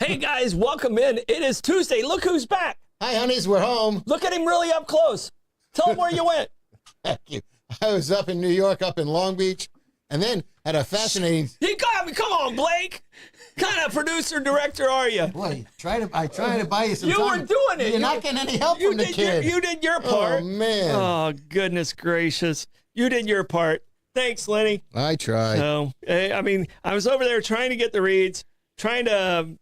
Hey guys, welcome in. It is Tuesday. Look who's back. Hi, honeys, we're home. Look at him really up close. Tell him where you went. Thank you. I was up in New York, up in Long Beach, and then had a fascinating... He got me. Come on, Blake. What kind of producer, director are you? Boy, I tried to buy you some You time. were doing it. You're not getting any help from the kid. You did your part. Oh, man. Oh, goodness gracious. You did your part. Thanks, Lenny. I tried. So, I mean, I was over there trying to get the reads, trying to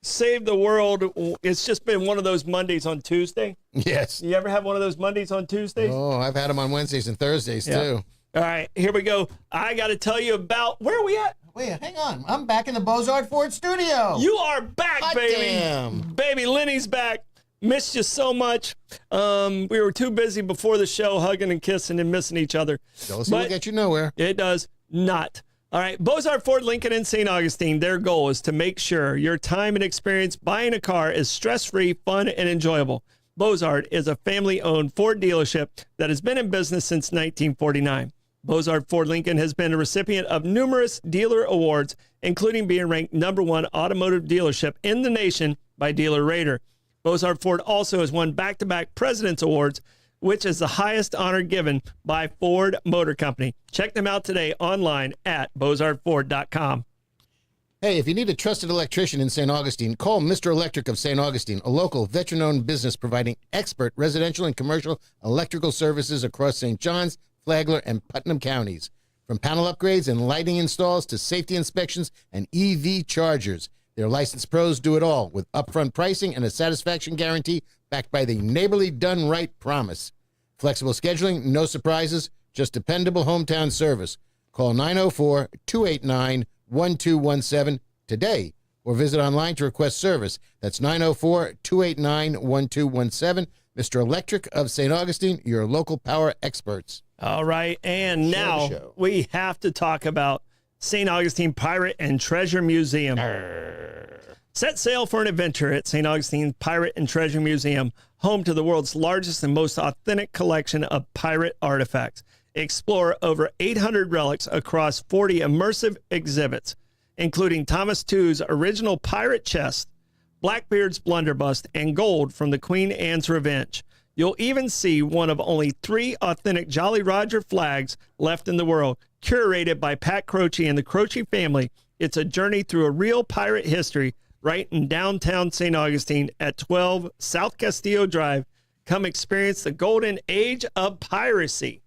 save the world. It's just been one of those Mondays on Tuesday. Yes. You ever have one of those Mondays on Tuesdays? Oh, I've had them on Wednesdays and Thursdays, too. All right, here we go. I got to tell you about, where are we at? Wait, hang on. I'm back in the Beaux-Arts Ford studio. You are back, Hot baby. damn. Baby, Lenny's back. Missed you so much. We were too busy before the show hugging and kissing and missing each other. Jealousy will get you nowhere. It does not. All right, Beaux-Arts Ford Lincoln in St. Augustine, their goal is to make sure your time and experience buying a car is stress-free, fun, and enjoyable. Beaux-Arts is a family-owned Ford dealership that has been in business since 1949. Beaux-Arts Ford Lincoln has been a recipient of numerous dealer awards, including being ranked #1 automotive dealership in the nation by Dealer Rater. Beaux-Arts Ford also has won back-to-back President's Awards, which is the highest honor given by Ford Motor Company. Check them out today online at beaux-artsford.com. Hey, if you need a trusted electrician in St. Augustine, call Mr. Electric of St. Augustine, a local veteran-owned business providing expert residential and commercial electrical services across St. John's, Flagler, and Putnam counties. From panel upgrades and lighting installs to safety inspections and EV chargers, their licensed pros do it all with upfront pricing and a satisfaction guarantee backed by the neighborly done right promise. Flexible scheduling, no surprises, just dependable hometown service. Call 904-289-1217 today or visit online to request service. That's 904-289-1217. Mr. Electric of St. Augustine, your local power experts. All right, and now we have to talk about St. Augustine Pirate and Treasure Museum. Set sail for an adventure at St. Augustine Pirate and Treasure Museum, home to the world's largest and most authentic collection of pirate artifacts. Explore over 800 relics across 40 immersive exhibits, including Thomas Tew's original pirate chest, Blackbeard's blunderbuss, and gold from the Queen Anne's Revenge. You'll even see one of only 3 authentic Jolly Roger flags left in the world, curated by Pat Croce and the Croce family. It's a journey through a real pirate history right in downtown St. Augustine at 12 South Castillo Drive. Come experience the golden age of piracy.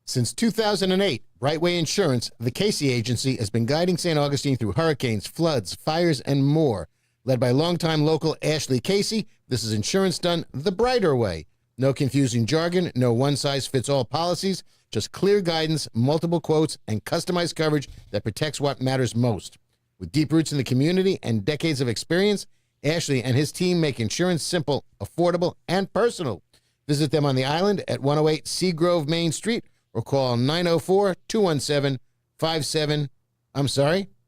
Since 2008, Brightway Insurance, the Casey agency, has been guiding St. Augustine through hurricanes, floods, fires, and more. Led by longtime local Ashley Casey, this is insurance done the brighter way. No confusing jargon, no one-size-fits-all policies, just clear guidance, multiple quotes, and customized coverage that protects what matters most. With deep roots in the community and decades of experience, Ashley and his team make insurance simple, affordable, and personal. Visit them on the island at 108 Seagrove Main Street or call 904-217-57,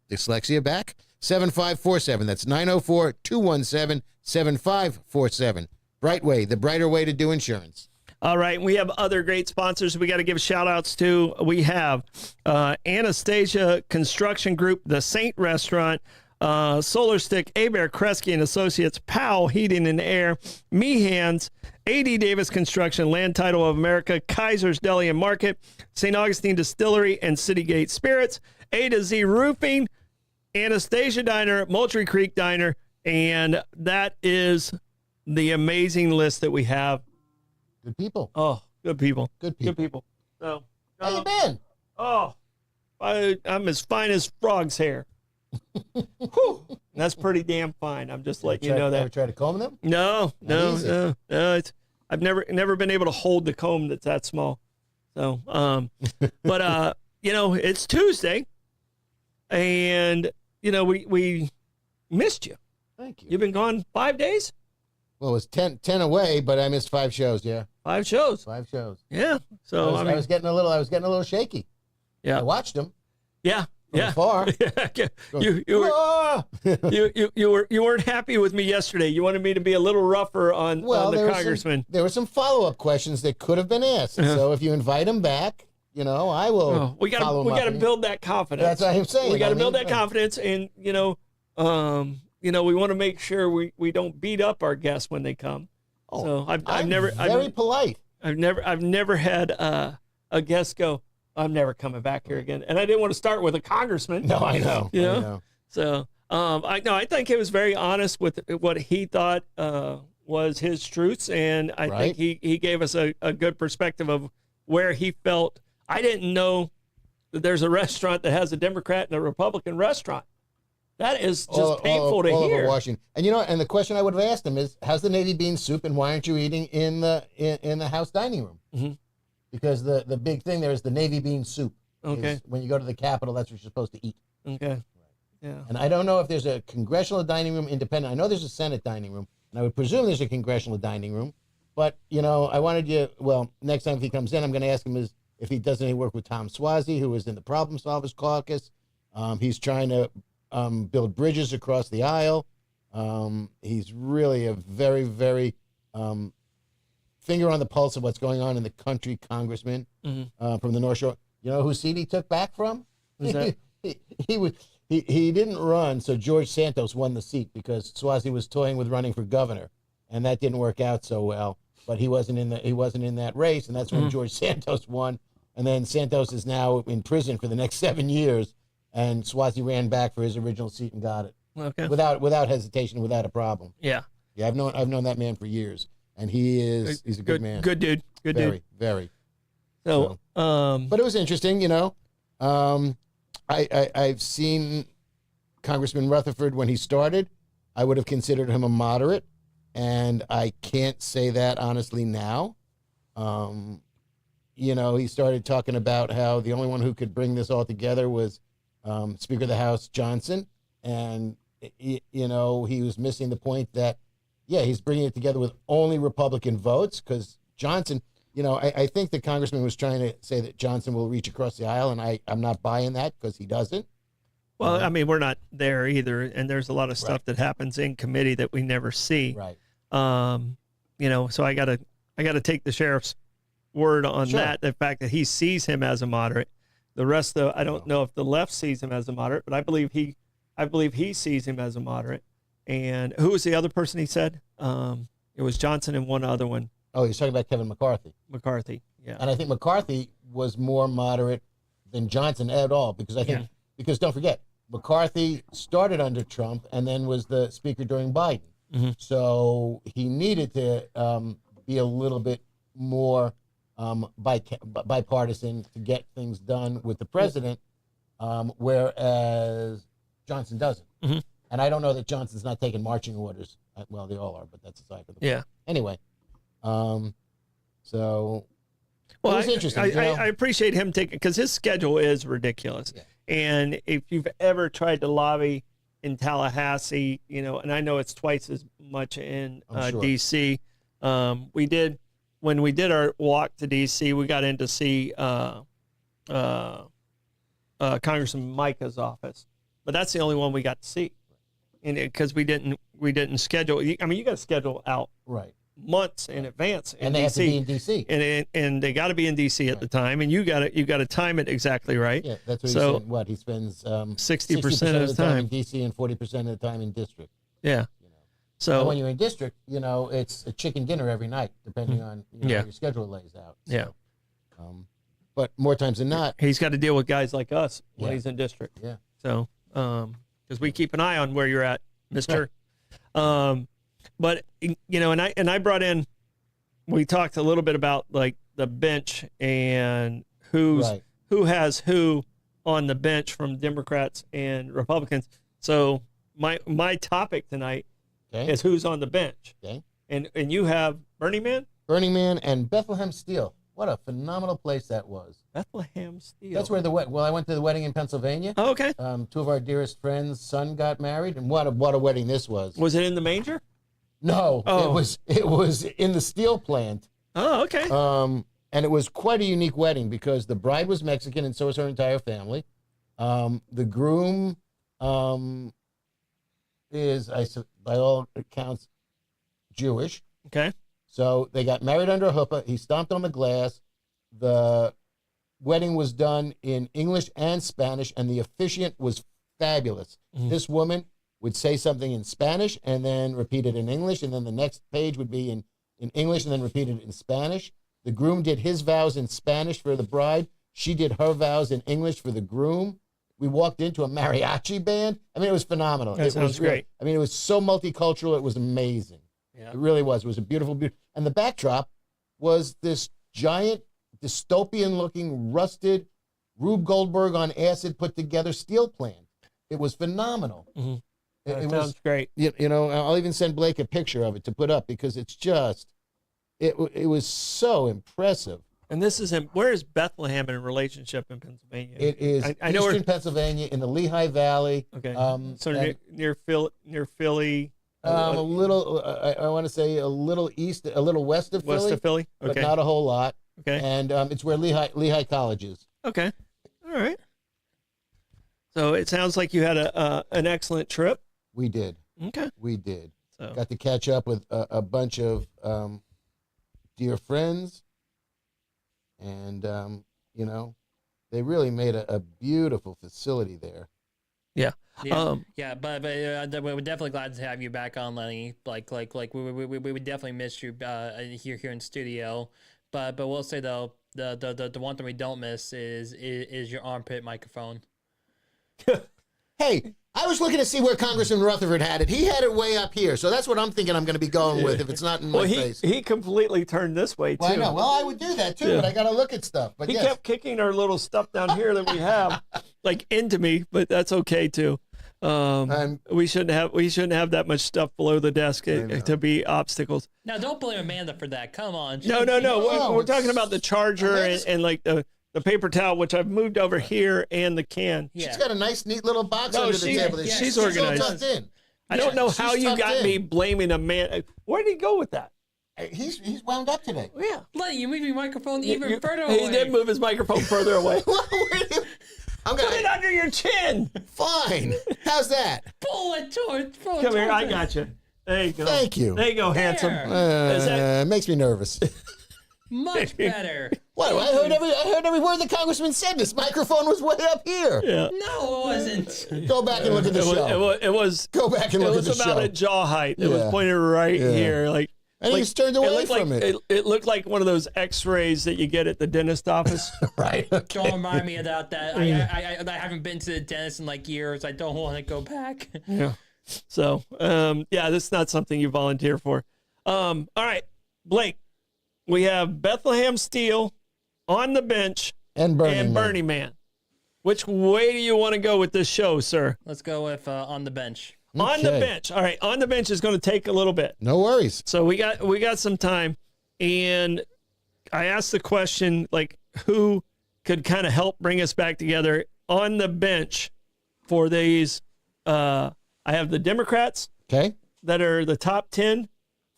dyslexia back, 7547. That's 904-217-7547. Brightway, the brighter way to do insurance. All right, we have other great sponsors we got to give shout-outs to. We have Anastasia Construction Group, The Saint Restaurant, Solar Stick, Abear Kresge and Associates, Powell Heating and Air, Meehan's, A.D. Davis Construction, Land Title of America, Kaiser's Deli and Market, St. Augustine Distillery and Citygate Spirits, A to Z Roofing, Anastasia Diner, Moultrie Creek Diner, and that is the amazing list that we have. Good people. Oh, good people. Good people. Good people. So, how you been? Oh, I'm as fine as frog's hair. Whew. That's pretty damn fine. I'm just letting you know that. Ever try to comb them? No. I've never been able to hold the comb that's that small. So, but it's Tuesday, and we missed you. Thank you. You've been gone 5 days? Well, it was 10 away, but I missed 5 shows. Yeah, 5 shows. 5 shows. Yeah. So I was getting a little shaky. Yeah. I watched them. Yeah. From afar. You weren't happy with me yesterday. You wanted me to be a little rougher on the congressman. There were some follow-up questions that could have been asked. So if you invite him back, I will. We got to build that confidence. That's what I'm saying. We got to build that confidence, and we want to make sure we don't beat up our guests when they come. Oh, so I'm very polite. I've never had a guest go, I'm never coming back here again. And I didn't want to start with a congressman. No, I know. You know? I know. So I think he was very honest with what he thought was his truths, and I think he gave us a good perspective of where he felt. I didn't know that there's a restaurant that has a Democrat and a Republican restaurant. That is just painful to all hear. Over Washington. And and the question I would have asked him is, how's the navy bean soup, and why aren't you eating in the House dining room? Mm-hmm. Because the big thing there is the navy bean soup. Okay. When you go to the Capitol, that's what you're supposed to eat. Okay. Yeah. And I don't know if there's a congressional dining room independent. I know there's a Senate dining room, and I would presume there's a congressional dining room. But, I wanted you, next time if he comes in, I'm going to ask him if he does any work with Tom Suozzi, who is in the Problem Solvers Caucus. He's trying to build bridges across the aisle. He's really a very, very finger on the pulse of what's going on in the country congressman from the North Shore. You know whose seat he took back from? Who's that? He didn't run, so George Santos won the seat because Suozzi was toying with running for governor, and that didn't work out so well. But he wasn't in that race, and that's when George Santos won. And then Santos is now in prison for the next 7 years, and Suozzi ran back for his original seat and got it. Okay. Without hesitation, without a problem. Yeah. Yeah, I've known that man for years, and he's a good man. Good dude. Very, very. So, but it was interesting, I've seen Congressman Rutherford when he started. I would have considered him a moderate, and I can't say that honestly now. He started talking about how the only one who could bring this all together was Speaker of the House Johnson, and he was missing the point that, he's bringing it together with only Republican votes because Johnson. I think the congressman was trying to say that Johnson will reach across the aisle, and I'm not buying that because he doesn't. Well, I mean, we're not there either, and there's a lot of stuff that happens in committee that we never see. Right. So I gotta take the sheriff's word on that. The fact that he sees him as a moderate. The rest of I don't know if the left sees him as a moderate, but I believe he sees him as a moderate. And who was the other person he said? It was Johnson and one other one. Oh, he's talking about Kevin McCarthy. McCarthy, yeah. And I think McCarthy was more moderate than Johnson at all because because don't forget, McCarthy started under Trump and then was the speaker during Biden. Mm-hmm. So he needed to be a little bit more bipartisan to get things done with the president, whereas Johnson doesn't. Mm-hmm. And I don't know that Johnson's not taking marching orders. Well, they all are, but that's aside for the point. Yeah. Anyway. It was interesting. I appreciate him taking, because his schedule is ridiculous. Yeah. And if you've ever tried to lobby in Tallahassee, and I know it's twice as much in D.C. When we did our walk to D.C., we got in to see Congressman Micah's office, but that's the only one we got to see, and because we didn't schedule. I mean, you got to schedule out months in advance, and they have to be in D.C. and they got to be in D.C. at the time, and you got to time it exactly right. Yeah, that's what he said. What he spends 60% of the time in D.C. and 40% of the time in district. Yeah. So and when you're in district, it's a chicken dinner every night, depending on how your schedule lays out. So, yeah. But more times than not, he's got to deal with guys like us when he's in district. Yeah. So, because we keep an eye on where you're at, Mister. But and I brought in. We talked a little bit about like the bench and who has who on the bench from Democrats and Republicans. So my topic tonight is who's on the bench. Okay. And you have Burning Man? Burning Man and Bethlehem Steel. What a phenomenal place that was. Bethlehem Steel. That's where I went to the wedding in Pennsylvania. Oh, okay. Two of our dearest friends' son got married, and what a wedding this was. Was it in the manger? No, it was in the steel plant. Oh, okay. And it was quite a unique wedding because the bride was Mexican and so was her entire family. The groom is, by all accounts, Jewish. Okay. So they got married under a chuppah. He stomped on the glass. The wedding was done in English and Spanish, and the officiant was fabulous. Mm-hmm. This woman would say something in Spanish and then repeat it in English, and then the next page would be in English and then repeat it in Spanish. The groom did his vows in Spanish for the bride. She did her vows in English for the groom. We walked into a mariachi band. I mean, it was phenomenal. That sounds great. I mean, it was so multicultural. It was amazing. Yeah. It really was. It was a beautiful. And the backdrop was this giant, dystopian-looking, rusted, Rube Goldberg on acid put together steel plant. It was phenomenal. Mm-hmm. It sounds great. You know, I'll even send Blake a picture of it to put up because it's just, it was so impressive. And this is where is Bethlehem in relationship in Pennsylvania? It is I know eastern Pennsylvania in the Lehigh Valley. Okay. So near Philly. A little, I want to say a little east, a little west of Philly. West of Philly? Okay. But not a whole lot. Okay. And it's where Lehigh College is. Okay. All right. So it sounds like you had an excellent trip. We did. Okay. We did. So. Got to catch up with a bunch of dear friends. And, you know, they really made a beautiful facility there. Yeah. But we're definitely glad to have you back on, Lenny. Like we would definitely miss you here in studio. But we'll say though, the one thing we don't miss is your armpit microphone. Hey, I was looking to see where Congressman Rutherford had it. He had it way up here, so that's what I'm thinking I'm going to be going with if it's not in my face. He completely turned this way too. Well, I know. Well, I would do that too, but I got to look at stuff. But he kept kicking our little stuff down here that we have, like into me, but that's okay too. We shouldn't have that much stuff below the desk to be obstacles. Now, don't blame Amanda for that. Come on. No. We're talking about the charger and like the paper towel, which I've moved over here, and the can. Yeah. She's got a nice, neat little box under the table. She's organized. All tucked in. I don't know how you got me blaming a man. Where did he go with that? He's wound up today. Yeah. Lenny, you moved your microphone even further away. He did move his microphone further away. Put it under your chin. Fine. How's that? Pull it towards. Come here. I got you. There you go. Thank you. There you go, handsome. It makes me nervous. Much better. What? I heard every word the congressman said. This microphone was way up here. Yeah. No, it wasn't. Go back and look at the show. It was. Go back and look at the show. It was about a jaw height. It was pointed right here, like. And he's turned away from it. It looked like one of those X-rays that you get at the dentist office. Right. Okay. Don't remind me about that. I haven't been to the dentist in like years. I don't want to go back. Yeah. So, this is not something you volunteer for. All right, Blake, we have Bethlehem Steel, On the Bench, and Burning Man. Which way do you want to go with this show, sir? Let's go with On the Bench. Okay. On the Bench. All right, On the Bench is going to take a little bit. No worries. So we got some time, and I asked the question, like, who could kind of help bring us back together on the bench for these. I have the Democrats that are the top 10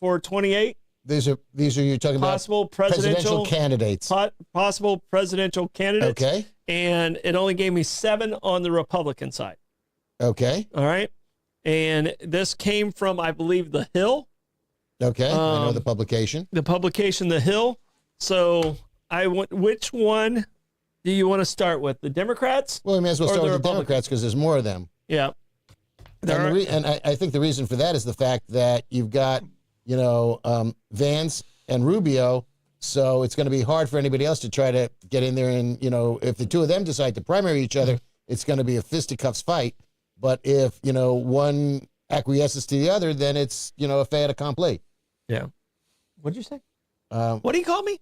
for 28. These are you're talking possible about presidential candidates. Possible presidential candidates. Okay. And it only gave me 7 on the Republican side. Okay. All right. And this came from, I believe, The Hill. Okay. I know the publication. The publication, The Hill. So which one do you want to start with? The Democrats? Well, we may as well start with the Democrats because there's more of them. Yeah. And I think the reason for that is the fact that you've got, Vance and Rubio. So it's going to be hard for anybody else to try to get in there. And, if the two of them decide to primary each other, it's going to be a fisticuffs fight. But if, one acquiesces to the other, then it's, a fait accompli. Yeah. What'd you say? What do you call me?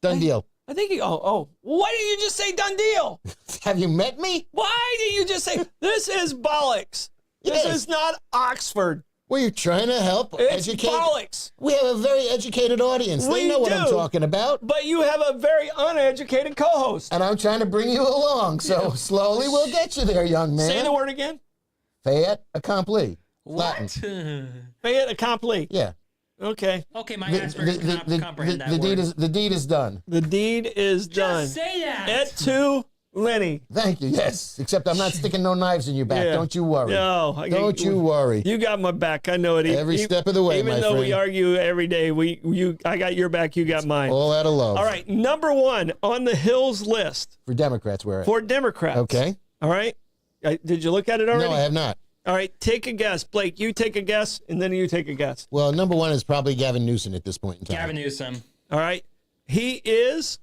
Done deal. I think why did you just say done deal? Have you met me? Why did you just say, this is bollocks? This is not Oxford. Well, you're trying to help educate. Bollocks. We have a very educated audience. They know what I'm talking about. But you have a very uneducated co-host. And I'm trying to bring you along. So slowly we'll get you there, young man. Say the word again. Fait accompli. What? Fait accompli. Yeah. Okay. Okay, my Asperger's cannot comprehend that word. The deed is done. The deed is done. Just say that. Et tu, Lenny. Thank you. Yes. Except I'm not sticking no knives in your back. Yeah. Don't you worry. No. Don't you worry. You got my back. I know it. Every step of the way, my friend. Even though we argue every day, I got your back, you got mine. All out of love. All right. Number 1 on the Hill's list. For Democrats, where? For Democrats. Okay. All right. Did you look at it already? No, I have not. All right, take a guess. Blake, you take a guess, and then you take a guess. Well, number one is probably Gavin Newsom at this point in time. Gavin Newsom. All right. He is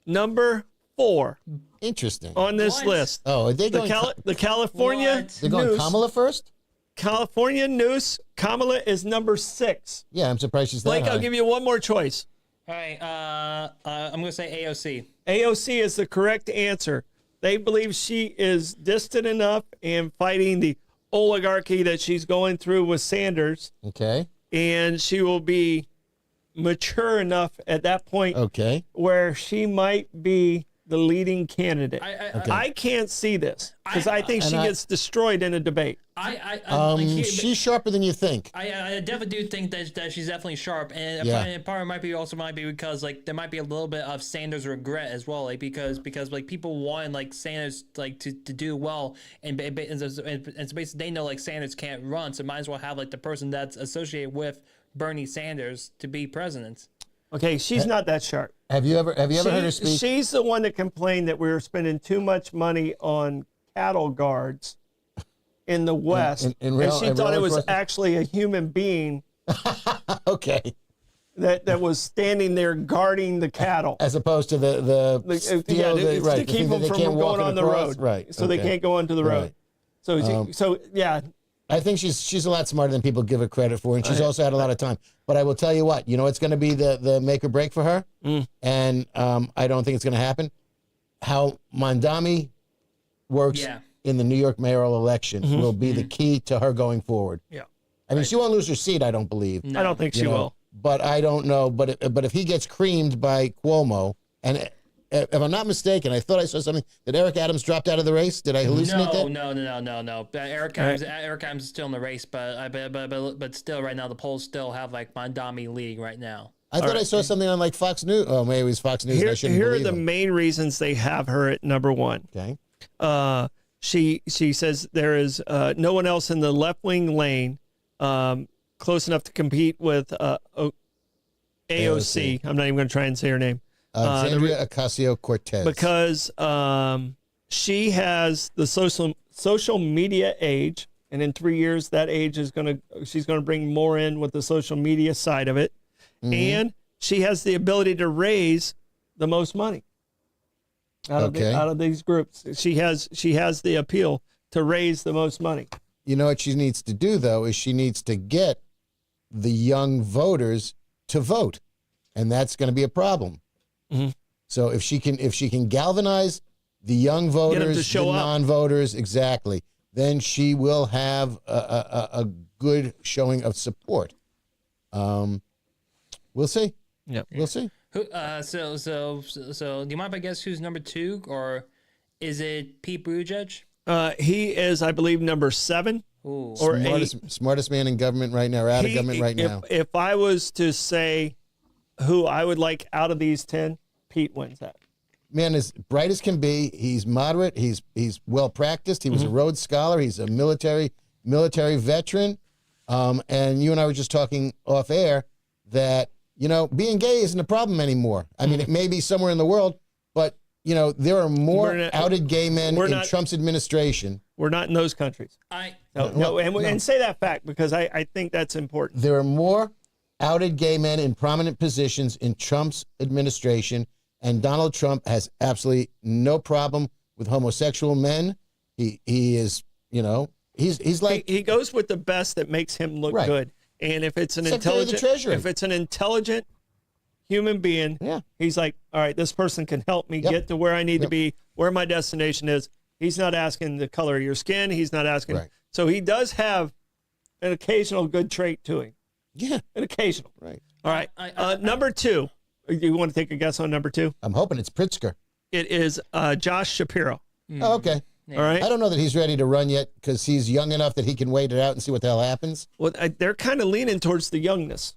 number 4 Interesting. on this list. Oh, are they going? The California What? They're going News. Kamala first? California News. Kamala is number 6. Yeah, I'm surprised she's that Blake, high. I'll give you one more choice. All right. I'm going to say AOC. AOC is the correct answer. They believe she is distant enough and fighting the oligarchy that she's going through with Sanders, Okay. and she will be mature enough at that point Okay. where she might be the leading candidate. Okay. I can't see this because I think she gets destroyed in a debate. She's sharper than you think. I definitely do think that she's definitely sharp, and part of it might be because like there might be a little bit of Sanders regret as well, like because like people want like Sanders like to do well, and so basically they know like Sanders can't run, so might as well have like the person that's associated with Bernie Sanders to be president. Okay, she's not that sharp. Have you ever heard her speak? She's the one that complained that we were spending too much money on cattle guards in the West, and she thought it was actually a human being. Okay. That was standing there guarding the cattle, as opposed to to keep them from going on the road, right? So they can't go onto the road. Right. So yeah. I think she's a lot smarter than people give her credit for, and she's also had a lot of time. But I will tell you what, it's going to be the make or break for her, and I don't think it's going to happen. How Mondami works in the New York mayoral election will be the key to her going forward. Yeah, I mean, she won't lose her seat, I don't believe. No. I don't think she will. But I don't know. But if he gets creamed by Cuomo, and if I'm not mistaken, I thought I saw something that Eric Adams dropped out of the race. Did I hallucinate that? No. Eric Adams is still in the race, but still, right now the polls still have like Mondami leading right now. I thought I saw something on like Fox News. Oh, maybe it was Fox News. Here are the main reasons they have her at number 1. Okay. She says there is no one else in the left wing lane close enough to compete with AOC. I'm not even going to try and say her name. Alexandria Ocasio-Cortez. Because she has the social media age, and in 3 years that age she's going to bring more in with the social media side of it, and she has the ability to raise the most money out of these groups. She has the appeal to raise the most money. You know what she needs to do though is she needs to get the young voters to vote, and that's going to be a problem. So if she can galvanize the young voters, the non-voters, exactly, then she will have a good showing of support. We'll see. Yeah, we'll see. So do you mind if I guess who's number 2, or is it Pete Buttigieg? He is, I believe, number 7. Ooh. Or smartest man in government right now, or out of government right now. If I was to say who I would like out of these 10, Pete wins that. Man, as bright as can be. He's moderate. He's well practiced. He was a Rhodes Scholar. He's a military veteran. And you and I were just talking off air that being gay isn't a problem anymore. I mean, it may be somewhere in the world, but there are more outed gay men in Trump's administration. We're not in those countries. And say that fact because I think that's important. There are more outed gay men in prominent positions in Trump's administration, and Donald Trump has absolutely no problem with homosexual men. He is, he's like he goes with the best that makes him look good. And if it's an intelligent human being, he's like, all right, this person can help me get to where I need to be, where my destination is. He's not asking the color of your skin. He's not asking. Right. So he does have an occasional good trait to him. Yeah. An occasional. Right. All right. Number 2. You want to take a guess on number 2? I'm hoping it's Pritzker. It is Josh Shapiro. Oh, okay. All right. I don't know that he's ready to run yet because he's young enough that he can wait it out and see what the hell happens. Well, they're kind of leaning towards the youngness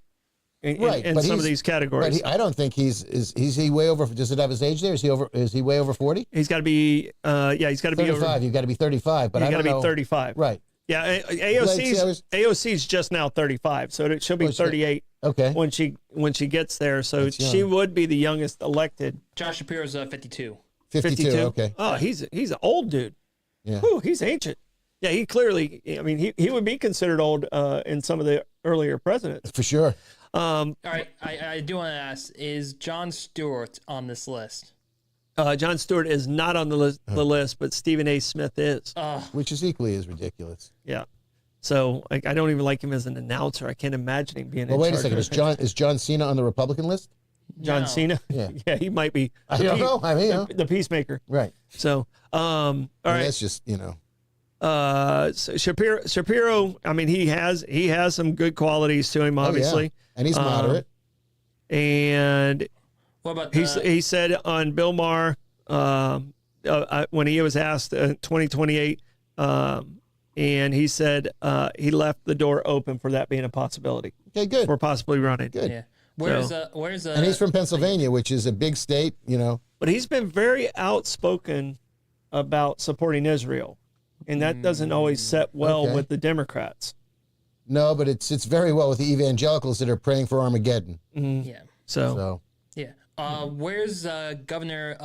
in some of these categories. But I don't think is he way over? Does it have his age there? Is he way over 40? He's got to be. He's got to be over 35. You've got to be 35. But I don't know. Got to be 35. Right. Yeah. AOC's just now 35, so she'll be 38. Okay. When she gets there, so she would be the youngest elected. Josh Shapiro's 52. 52. Okay. Oh, he's an old dude. Yeah. Whew, he's ancient. Yeah, he clearly, I mean, he would be considered old in some of the earlier presidents. For sure. All right, I do want to ask: is Jon Stewart on this list? Jon Stewart is not on the list, but Stephen A. Smith is. Which is equally as ridiculous. Yeah. So I don't even like him as an announcer. I can't imagine him being. Well, wait a second. Is John Cena on the Republican list? John Cena? Yeah. Yeah, he might be. I don't know. I mean, the peacemaker. right. So, all right. That's just, So Shapiro. I mean, he has some good qualities to him, obviously. Oh, yeah. And he's moderate. And What about he said on Bill Maher when he was asked 2028, and he said he left the door open for that being a possibility. Okay, good. For possibly running. Good. Yeah. Where's and he's from Pennsylvania, which is a big state, But he's been very outspoken about supporting Israel, and that doesn't always set well with the Democrats. No, but it's very well with the evangelicals that are praying for Armageddon. Mm-hmm. Yeah. So yeah. Where's Governor,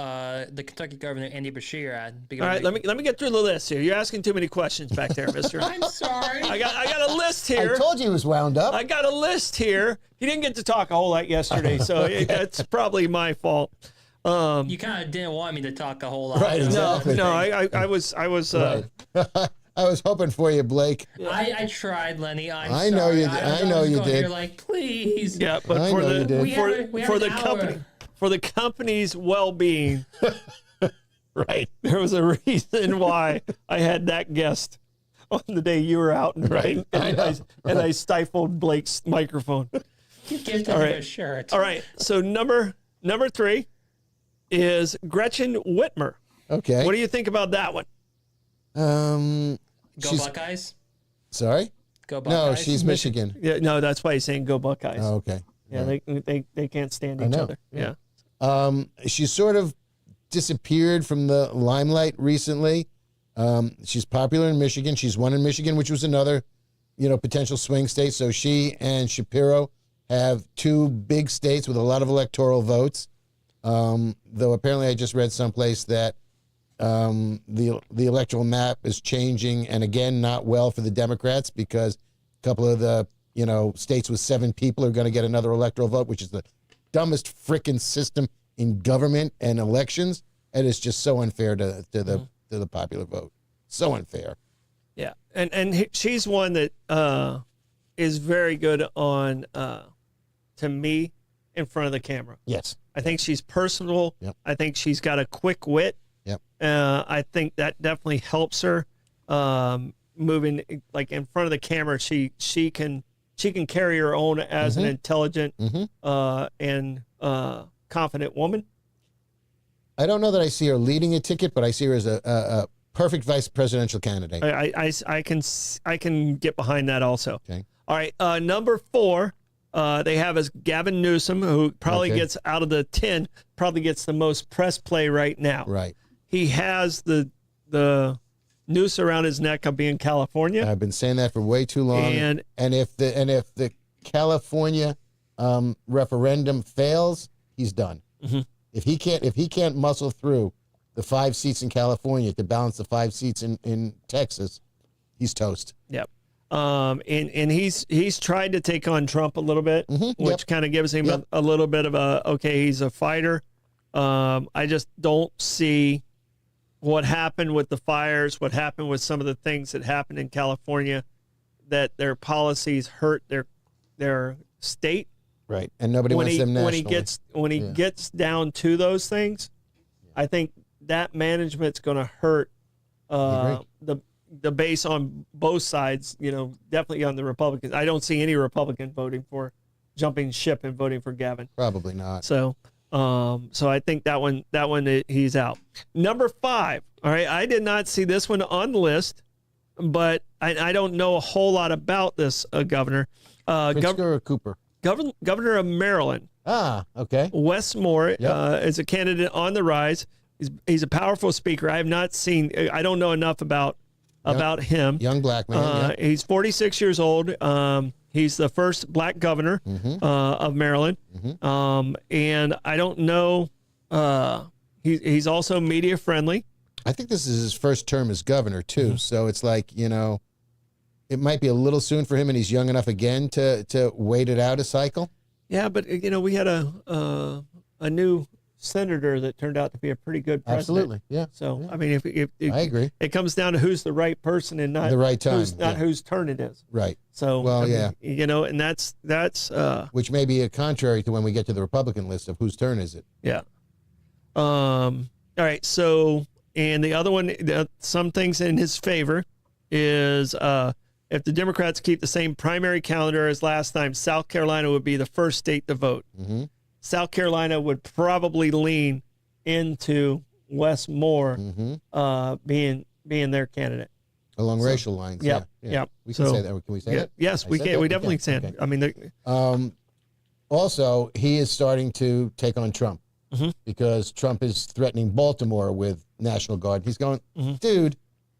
the Kentucky Governor Andy Beshear at? All right, let me get through the list here. You're asking too many questions back there, Mister. I'm sorry. I got a list here. I told you he was wound up. I got a list here. He didn't get to talk a whole lot yesterday, so that's probably my fault. You kind of didn't want me to talk a whole lot. Right, exactly. No, I was. Right. I was hoping for you, Blake. I tried, Lenny. I know you. I know you did. You're like, please. Yeah, but I for know you the did. for the company, for the company's well-being, Right. there was a reason why I had that guest on the day you were out, and Right. and I stifled Blake's microphone. You gifted me a shirt. All right, so number 3 is Gretchen Whitmer. Okay. What do you think about that one? Go Buckeyes. Sorry. Go Buckeyes. No, she's Michigan. Yeah, no, that's why he's saying go Buckeyes. Oh, okay. Yeah, they can't stand each know. other. Yeah. She sort of disappeared from the limelight recently. She's popular in Michigan. She's won in Michigan, which was another, potential swing state. So she and Shapiro have two big states with a lot of electoral votes. Though apparently I just read someplace that the electoral map is changing, and again, not well for the Democrats, because a couple of the states with 7 people are going to get another electoral vote, which is the dumbest frickin' system in government and elections. And it's just so unfair to the popular vote. So unfair. Yeah, and she's one that is very good on, to me, in front of the camera. Yes. I think she's personable. Yep. I think she's got a quick wit. Yep. I think that definitely helps her moving like in front of the camera. She can carry her own as an intelligent and confident woman. I don't know that I see her leading a ticket, but I see her as a perfect vice presidential candidate. I can get behind that also. Okay. All right. Number 4, they have as Gavin Newsom, who probably gets out of the 10, probably gets the most press play right now. Right. He has the noose around his neck of being California. I've been saying that for way too long. And if the California referendum fails, he's done. Mm-hmm. If he can't muscle through the 5 seats in California to balance the 5 seats in Texas, he's toast. Yep. And he's tried to take on Trump a little bit, which kind of gives him a little bit of he's a fighter. I just don't see what happened with the fires, what happened with some of the things that happened in California, that their policies hurt their state. Right. And nobody wants them nationally. When he gets down to those things, I think that management's going to hurt the base on both sides, definitely on the Republicans. I don't see any Republican jumping ship and voting for Gavin. Probably not. So I think that one he's out. Number 5. All right. I did not see this one on the list, but I don't know a whole lot about this governor. Pritzker or Cooper? Governor of Maryland. Ah, okay. Wes Moore is a candidate on the rise. He's a powerful speaker. I have not seen. I don't know enough about him. Young black man. He's 46 years old. He's the first black governor of Maryland. And I don't know. He's also media friendly. I think this is his first term as governor, too. So it's like, it might be a little soon for him, and he's young enough again to wait it out a cycle. Yeah, but, we had a new senator that turned out to be a pretty good president. Absolutely, yeah. So, yeah. I mean, if I agree. It comes down to who's the right person and not the right time, whose turn it is. Right. So, well, and that's which may be a contrary to when we get to the Republican list of whose turn is it. Yeah. All right. So, and the other one, some things in his favor is if the Democrats keep the same primary calendar as last time, South Carolina would be the first state to vote. Mm-hmm. South Carolina would probably lean into Wes Moore being their candidate along racial lines. Yeah. We can say that. Can we say that? Yes, we can. That? We definitely can. Okay. I mean, also, he is starting to take on Trump because Trump is threatening Baltimore with National Guard. He's going, dude,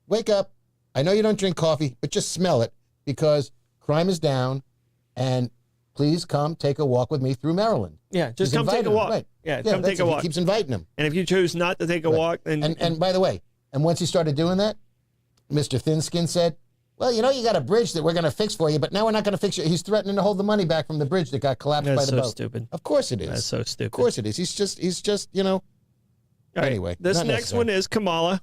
wake up. I know you don't drink coffee, but just smell it because crime is down, and please come take a walk with me through Maryland. Yeah, just come take a walk. Right. Yeah, come take a walk. He keeps inviting him. And if you choose not to take a walk, then... And by the way, and once he started doing that, Mr. Thinskin said, well, you got a bridge that we're going to fix for you, but now we're not going to fix it. He's threatening to hold the money back from the bridge that got collapsed by the boat. That's so stupid. Of course it is. That's so stupid. Of course it is. He's just Anyway. Right. This next one is Kamala.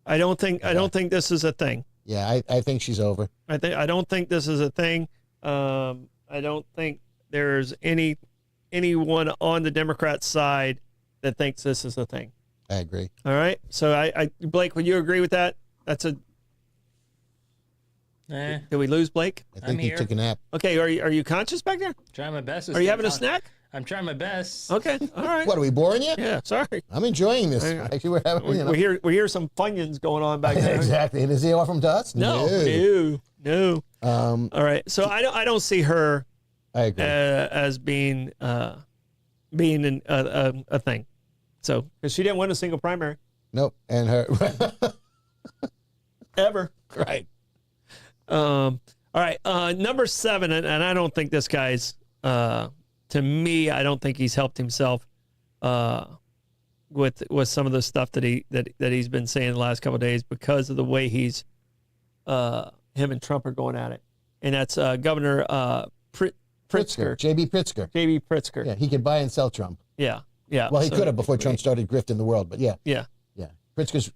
I don't think this is a thing. Yeah, I think she's over. I don't think this is a thing. I don't think there's anyone on the Democrat side that thinks this is a thing. I agree. All right. So Blake, would you agree with that? That's a... Did we lose Blake? I think he took a nap. Okay, are you conscious back there? Trying my best. Are you having a snack? I'm trying my best. Okay, all right. What, are we boring you? Yeah, sorry. I'm enjoying this. Actually, we're having, we hear some Funyuns going on back there. Exactly. And is he offer them to us? No. All right. So I don't see her. I agree. As being a thing. So because she didn't win a single primary. Nope. And her ever. Right. All right. Number 7, and I don't think this guy's to me, I don't think he's helped himself with some of the stuff that he's been saying the last couple of days because of the way him and Trump are going at it. And that's Governor Pritzker. J.B. Pritzker. J.B. Pritzker. Yeah, he could buy and sell Trump. Yeah. Well, he could have before Trump started grifting the world, but yeah. Pritzker's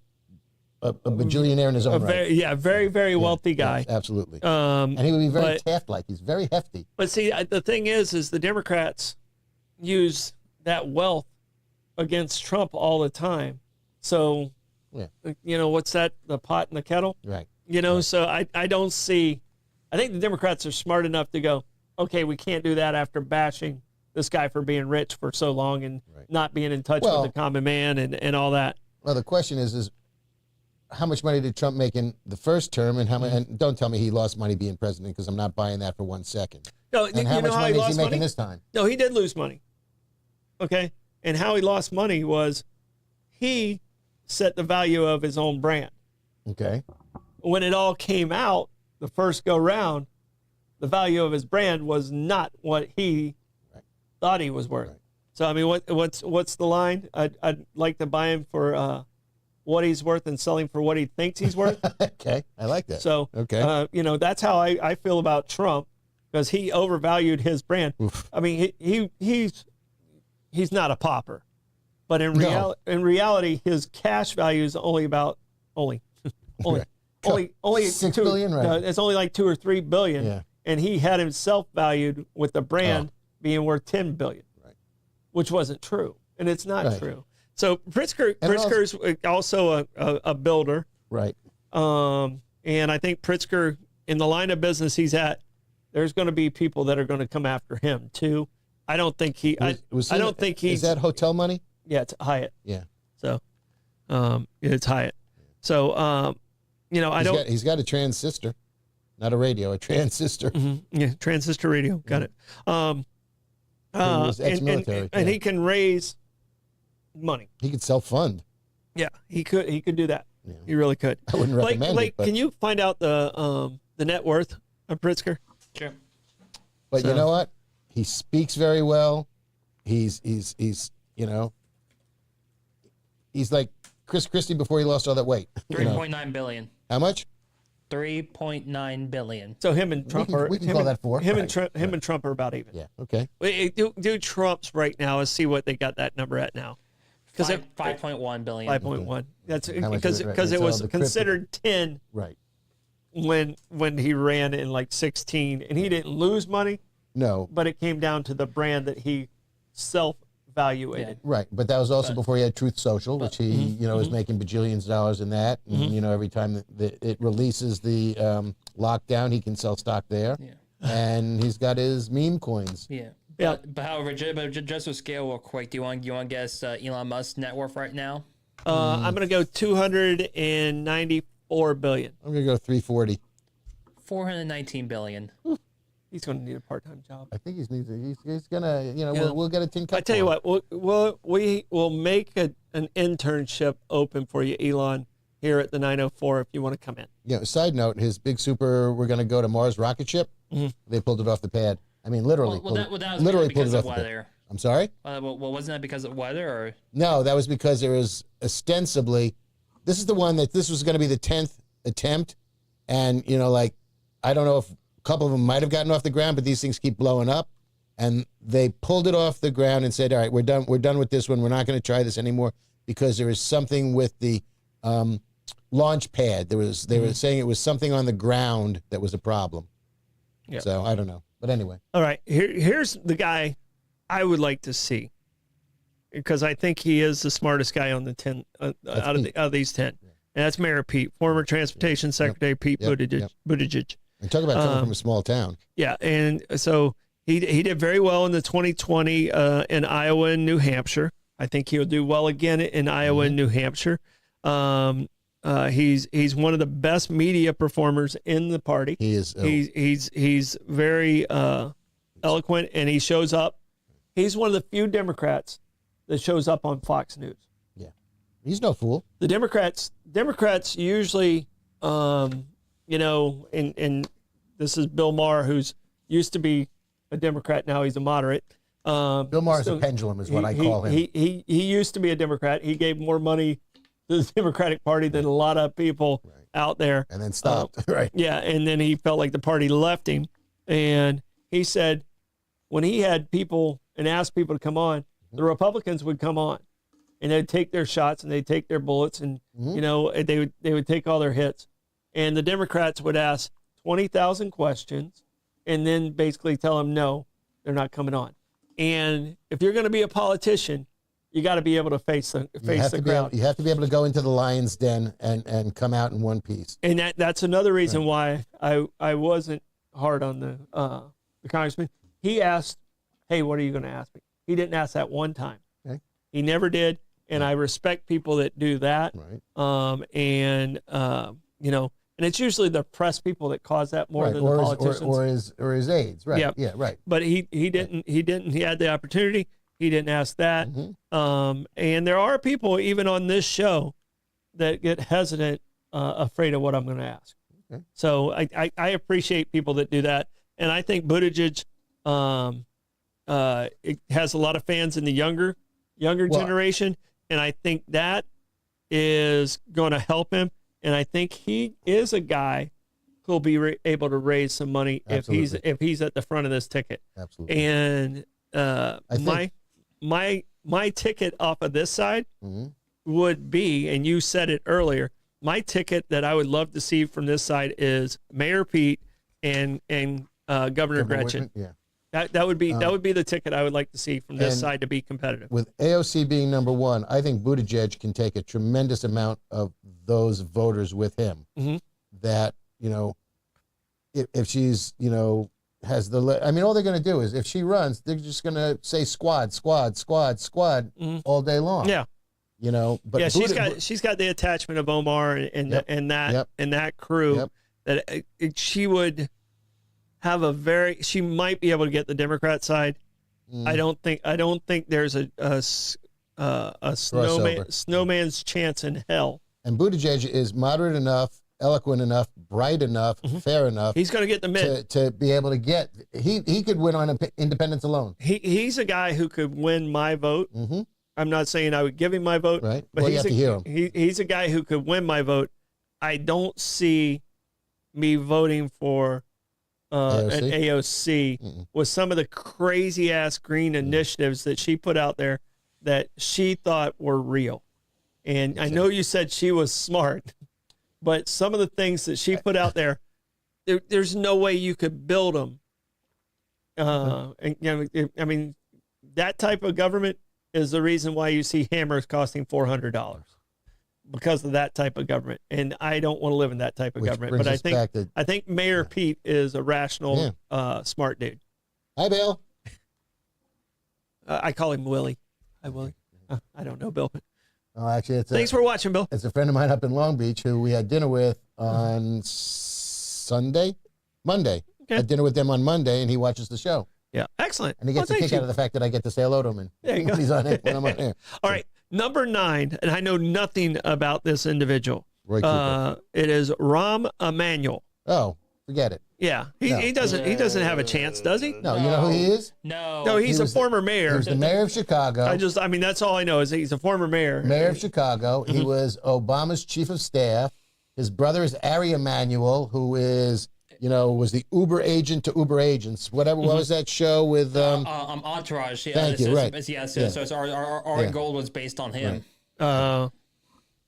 a bajillionaire in his own right. Very, very wealthy guy. Yes, absolutely. And he would be very Taft-like. He's very hefty. But see, the thing is the Democrats use that wealth against Trump all the time. So, what's that? The pot and the kettle? Right. So I don't see, I think the Democrats are smart enough to go, okay, we can't do that after bashing this guy for being rich for so long and not being in touch with the common man and all that. Well, the question is how much money did Trump make in the first term, and how much? And don't tell me he lost money being president because I'm not buying that for 1 second. No, and how much money is he making this time? No, he did lose money. Okay, and how he lost money was he set the value of his own brand. Okay. When it all came out, the first go round, the value of his brand was not what he thought he was worth. Right. So I mean, what's the line? I'd like to buy him for what he's worth and sell him for what he thinks he's worth. Okay, I like that. So that's how I feel about Trump because he overvalued his brand. Oof. I mean, he's not a pauper, but in reality, his cash value is only $6 billion, right? It's only like $2 or $3 billion. Yeah. And he had himself valued with the brand being worth $10 billion, which wasn't true, and it's not true. So Pritzker's also a builder, right? And I think Pritzker, in the line of business he's at, there's going to be people that are going to come after him too. I don't think he. I don't think he's. Is that hotel money? Yeah, it's Hyatt. Yeah. So, it's Hyatt. So, I don't. He's got a transistor, not a radio, a transistor. Mm-hmm. Yeah, transistor radio. Got it. He was ex-military. And he can raise money. He could self-fund. Yeah, he could do that. Yeah. He really could. I wouldn't recommend it. But... can you find out the net worth of Pritzker? Sure. But you know what? He speaks very well. He's like Chris Christie before he lost all that weight. 3.9 billion. How much? 3.9 billion. So him and Trump we can call that four. Him and Trump are about even. Yeah. Okay. Do Trump's right now and see what they got that number at now. 5.1 billion. 5.1. That's How much because is it, right? it It's was all the considered 10 Right. when he ran in like 16, and he didn't lose money, No. but it came down to the brand that he self-valuated. Right, but that was also before he had Truth Social, which he, was making bajillions of dollars in that. And, every time that it releases the lockdown, he can sell stock there. Yeah. And he's got his meme coins. Yeah. Yeah. But however, just to scale real quick, do you want to guess Elon Musk's net worth right now? I'm going to go 294 billion. I'm going to go 340. 419 billion. He's going to need a part-time job. I think he's going to, we'll get a tin cup. I tell you what, we will make an internship open for you, Elon, here at the 904 if you want to come in. Yeah. Side note: his big super, we're going to go to Mars rocket ship. They pulled it off the pad. I mean, literally. That was literally because pulled it of off the weather. pad. I'm sorry. Well, wasn't that because of weather or? No, that was because there was ostensibly. This is the one that this was going to be the 10th attempt, and I don't know if a couple of them might have gotten off the ground, but these things keep blowing up, and they pulled it off the ground and said, "All right, we're done. We're done with this one. We're not going to try this anymore because there is something with the launch pad. They were saying it was something on the ground that was a problem." Yeah. So I don't know, but anyway. All right, here's the guy I would like to see, because I think he is the smartest guy on the 10 out of these 10, and that's Mayor Pete, former Transportation Secretary Pete Buttigieg. And talk about coming from a small town. Yeah, and so he did very well in the 2020 in Iowa and New Hampshire. I think he'll do well again in Iowa and New Hampshire. He's one of the best media performers in the party. He is. He's very eloquent, and he shows up. He's one of the few Democrats that shows up on Fox News. Yeah, he's no fool. The Democrats usually, and this is Bill Maher, who's used to be a Democrat, now he's a moderate. Bill Maher's a pendulum, is what I call him. He used to be a Democrat. He gave more money to the Democratic Party than a lot of people out there. And then stopped, right? Yeah, and then he felt like the party left him. And he said when he had people and asked people to come on, the Republicans would come on, and they'd take their shots and they'd take their bullets, and they would take all their hits. And the Democrats would ask 20,000 questions and then basically tell them, no, they're not coming on. And if you're going to be a politician, you got to be able to face the crowd. You have to be able to go into the lion's den and come out in one piece. And that's another reason why I wasn't hard on the congressman. He asked, hey, what are you going to ask me? He didn't ask that one time. Okay. He never did. And I respect people that do that. Right. And it's usually the press people that cause that more than the politicians. Or his aides. Right. Yep. Yeah, right. But he didn't. He had the opportunity. He didn't ask that. And there are people even on this show that get hesitant, afraid of what I'm going to ask. Okay. So I appreciate people that do that. And I think Buttigieg it has a lot of fans in the younger generation. And I think that is going to help him. And I think he is a guy who'll be able to raise some money if he's at the front of this ticket. Absolutely. And my ticket off of this side would be, and you said it earlier, my ticket that I would love to see from this side is Mayor Pete and Governor Gretchen. Whitman, yeah. That would be the ticket I would like to see from this side to be competitive. With AOC being number one, I think Buttigieg can take a tremendous amount of those voters with him. That if she's has the, I mean, all they're going to do is if she runs, they're just going to say squad all day long. Yeah. But yeah, she's got the attachment of Omar and that crew that she would have she might be able to get the Democrat side. I don't think there's a snowman's chance in hell. And Buttigieg is moderate enough, eloquent enough, bright enough, fair enough. He's going to get the mid to be able to get. He could win on independence alone. He's a guy who could win my vote I'm not saying I would give him my vote. Right. But Well, you have to hear him. He's a guy who could win my vote. I don't see me voting for an AOC with some of the crazy ass green initiatives that she put out there that she thought were real. And I know you said she was smart, but some of the things that she put out there, there's no way you could build them. And I mean, that type of government is the reason why you see hammers costing $400 because of that type of government. And I don't want to live in that type of government. But I think Mayor Pete is a rational, smart dude. Hi, Bill. I call him Willie. Hi, Willie. I don't know, Bill. Oh, actually, thanks for watching, Bill. It's a friend of mine up in Long Beach who we had dinner with on Monday. Okay. Had dinner with them on Monday, and he watches the show. Yeah, excellent. And he gets a kick out of the fact that I get to say hello to him. There you go. He's on it when I'm on air. All right, number 9, and I know nothing about this individual. Roy Cooper. It is Rahm Emanuel. Oh, forget it. Yeah, he doesn't have a chance, does he? No, you know who he is? No, he's a former mayor. He was the mayor of Chicago. I mean, that's all I know is he's a former mayor. Mayor of Chicago. He was Obama's chief of staff. His brother is Ari Emanuel, who is, was the Uber agent to Uber agents. Whatever. What was that show with? Entourage. Yeah, Thank you. Right. So our Gold was based on him. Right.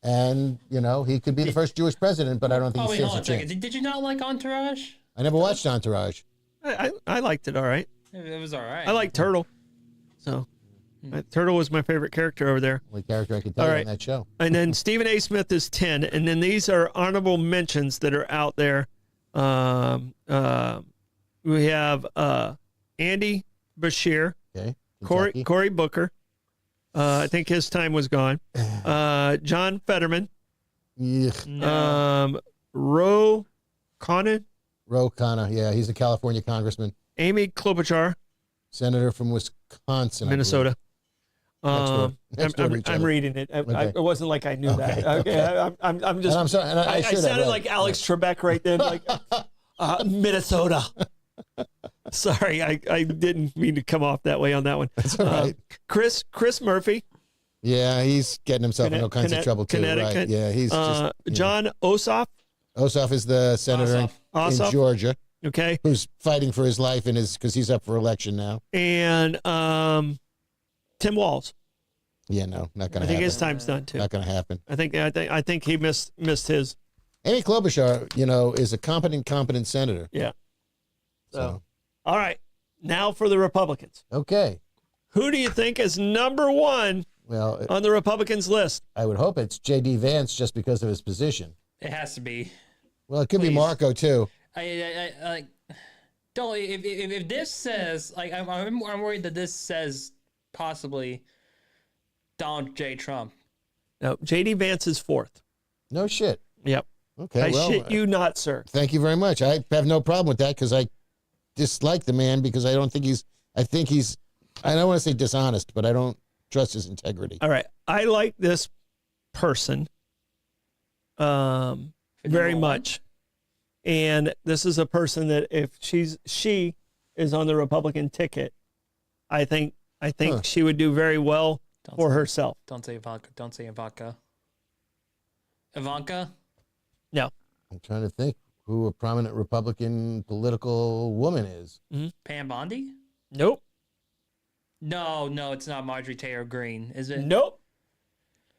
And he could be the first Jewish president, but I don't think he stands a chance. Did you not like Entourage? I never watched Entourage. I liked it all right. It was all right. I like Turtle. So Turtle was my favorite character over there. Only character I could tell you on that show. And then Stephen A. Smith is 10. And then these are honorable mentions that are out there. We have Andy Bashir. Okay. Cory Booker. I think his time was gone. John Fetterman. No. Ro Khanna. Ro Khanna, yeah, he's a California congressman. Amy Klobuchar, senator from Wisconsin, Minnesota. Next door to I'm reading it. Okay. It wasn't like I knew that. Okay, I'm just. I'm sorry. I sounded like Alex Trebek right then, like Minnesota. Sorry, I didn't mean to come off that way on that one. That's all right. Chris Murphy. Yeah, he's getting himself in all kinds of trouble too. Right? Yeah, he's just, John Ossoff. Ossoff is the senator in Georgia. Okay. Who's fighting for his life because he's up for election now. And Tim Walz. Yeah, no, not going to happen. I think his time's done too. Not going to happen. I think he missed his. Amy Klobuchar, is a competent senator. Yeah. So, all right. Now for the Republicans. Okay. Who do you think is number 1 on the Republicans list? I would hope it's J.D. Vance just because of his position. It has to be. Well, it could be Marco too. Don't. If this says I'm worried that this says possibly Donald J. Trump. No, J.D. Vance is 4th. No shit. Yep. Okay. I shit you not, sir. Thank you very much. I have no problem with that because I dislike the man because I don't think he's. I think he's. I don't want to say dishonest, but I don't trust his integrity. All right. I like this person very much. And this is a person that if she is on the Republican ticket, I think she would do very well for herself. Don't say Ivanka. Don't say Ivanka. Ivanka? No. I'm trying to think who a prominent Republican political woman is. Mm-hmm. Pam Bondi? Nope. No, it's not Marjorie Taylor Greene, is it? Nope.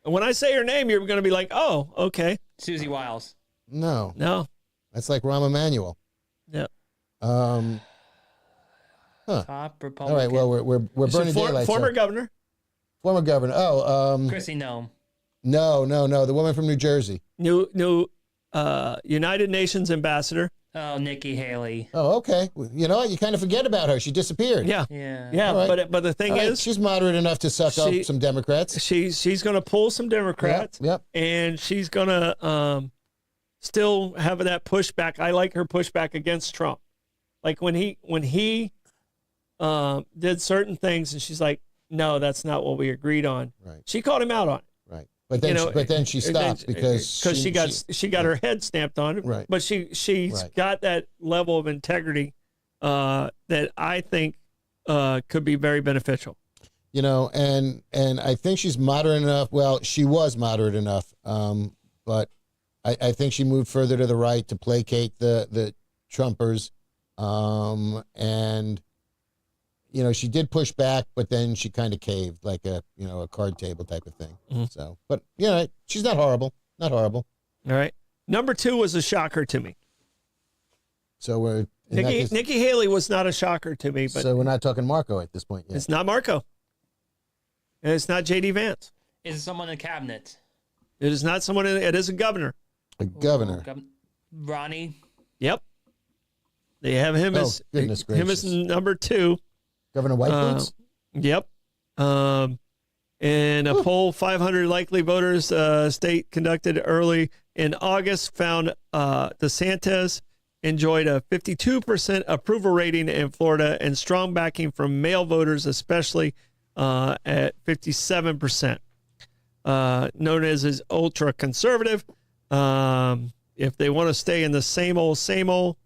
When I say her name, you're going to be like, oh, okay. Susie Wiles. No. That's like Rahm Emanuel. Yeah. Huh. Top Republican. All right. Well, we're burning daylight. Former governor. Former governor. Oh, Chrissy Nome. No. The woman from New Jersey. New United Nations ambassador. Oh, Nikki Haley. Oh, okay. You know what? You kind of forget about her. She disappeared. Yeah. Right. But the thing is, she's moderate enough to suck up some Democrats. She's going to pull some Democrats. Yep. And she's going to still have that pushback. I like her pushback against Trump. Like when he did certain things, and she's like, "No, that's not what we agreed on." Right. She called him out on it. Right. But then she stopped because she got her head stamped on it. Right. But she's got that level of integrity that I think could be very beneficial. You know, and I think she's moderate enough. Well, she was moderate enough, but I think she moved further to the right to placate the Trumpers, and you know, she did push back, but then she kind of caved, like a card table type of thing. Mm-hmm. So, but you know, she's not horrible. Not horrible. All right. Number 2 was a shocker to me. So we're Nikki Haley was not a shocker to me, but so we're not talking Marco at this point yet. It's not Marco, and it's not J.D. Vance. Is it someone in the cabinet? It is not someone. It is a governor. A governor. Ronnie. Yep. They have him as number 2. Governor White Boots? Yep. In a poll, 500 likely voters state conducted early in August found DeSantis enjoyed a 52% approval rating in Florida and strong backing from male voters, especially at 57%. Known as his ultra conservative. If they want to stay in the same old,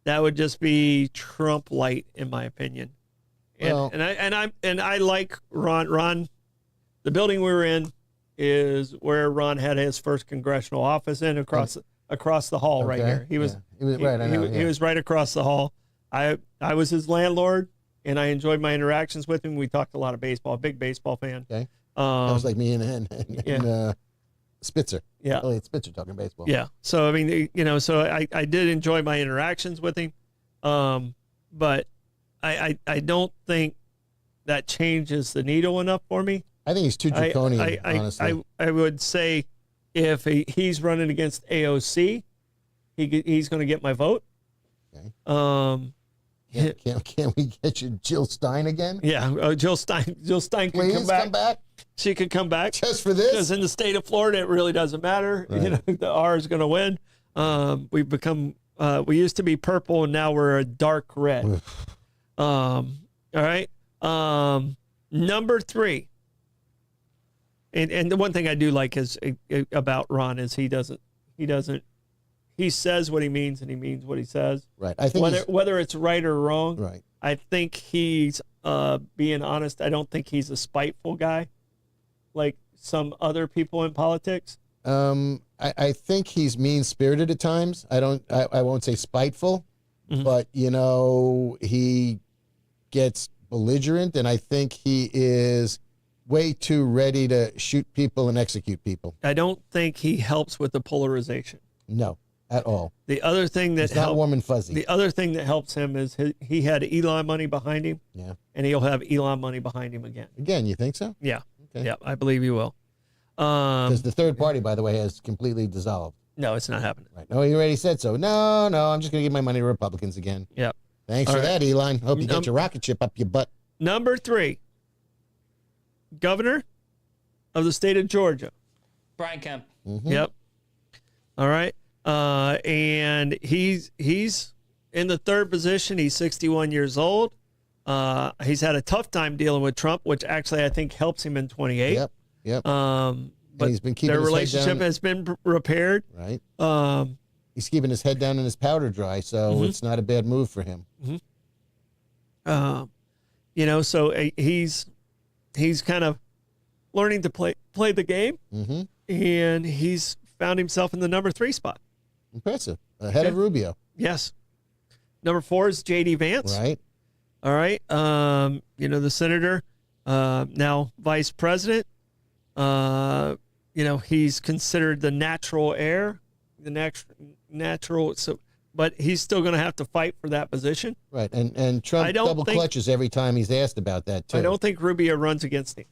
that would just be Trump light, in my opinion. And I like Ron. Ron, the building we were in is where Ron had his first congressional office in across the hall right here. He was he was right across the hall. I was his landlord, and I enjoyed my interactions with him. We talked a lot of baseball. Big baseball fan. Okay. That was like me and Spitzer. Yeah. Elliot Spitzer talking baseball. Yeah. So, I mean, so I did enjoy my interactions with him. But I don't think that changes the needle enough for me. I think he's too draconian, honestly. I would say if he's running against AOC, he's going to get my vote. Okay. Can we get you Jill Stein again? Yeah, Jill Stein. Jill Stein can come back. She could come back just for this. Because in the state of Florida, it really doesn't matter. Right. The R is going to win. We've become. We used to be purple, and now we're a dark red. All right. Number 3. And the one thing I do like is about Ron is he says what he means and he means what he says. Right. I think whether it's right or wrong. Right. I think he's being honest. I don't think he's a spiteful guy like some other people in politics. I think he's mean-spirited at times. I won't say spiteful, but he gets belligerent, and I think he is way too ready to shoot people and execute people. I don't think he helps with the polarization. No, at all. The other thing that he's not warm and fuzzy. The other thing that helps him is he had Elon money behind him. Yeah. And he'll have Elon money behind him again. Again, you think so? Yeah. Okay. Yeah, I believe he will. Because the third party, by the way, has completely dissolved. No, it's not happening. Right. No, he already said so. No, I'm just going to give my money to Republicans again. Yep. Thanks for that, Elon. Hope you get your rocket ship up your butt. Number 3, governor of the state of Georgia. Brian Kemp. Mm-hmm. Yep. All right. And he's in the 3rd position. He's 61 years old. He's had a tough time dealing with Trump, which actually I think helps him in 28. Yep. But he's been keeping their his relationship head down. has been repaired. Right. He's keeping his head down and his powder dry, so it's not a bad move for him. So he's kind of learning to play the game, and he's found himself in the number 3 spot. Impressive. Ahead of Rubio. Yes. Number 4 is J.D. Vance. Right. All right. The senator, now vice president. He's considered the natural heir, natural. So, but he's still going to have to fight for that position. Right. And Trump double clutches every time he's asked about that, too. I don't think Rubio runs against him.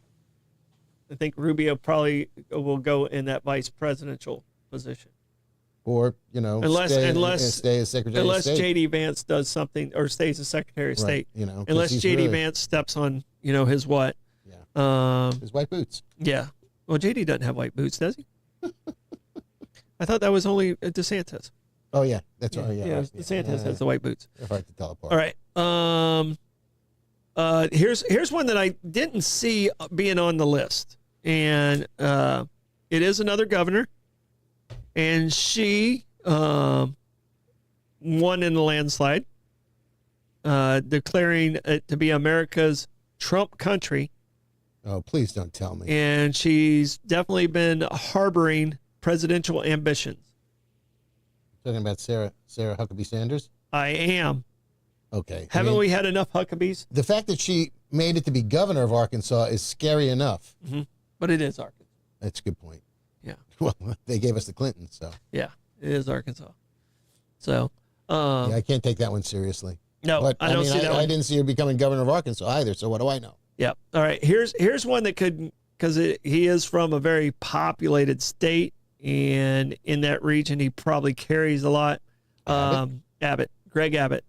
I think Rubio probably will go in that vice presidential position. Or, unless stay as Secretary of State. Unless J.D. Vance does something or stays as Secretary of State. Right, unless J.D. Vance steps on, his what? Yeah. His white boots. Yeah. Well, J.D. doesn't have white boots, does he? I thought that was only DeSantis. Oh, yeah. That's right. Yeah. DeSantis has the white boots. They're hard to tell apart. All right. Here's one that I didn't see being on the list. And it is another governor. And she won in the landslide, declaring it to be America's Trump country. Oh, please don't tell me. And she's definitely been harboring presidential ambitions. Talking about Sarah Huckabee Sanders? I am. Okay. Haven't we had enough Huckabees? The fact that she made it to be governor of Arkansas is scary enough. Mm-hmm. But it is Arkansas. That's a good point. Yeah. Well, they gave us the Clintons, so. Yeah, it is Arkansas. So. Yeah, I can't take that one seriously. No, but, I don't see that one. I didn't see her becoming governor of Arkansas either, so what do I know? Yeah. All right. Here's one that could, because he is from a very populated state, and in that region he probably carries a lot. Abbott, Greg Abbott.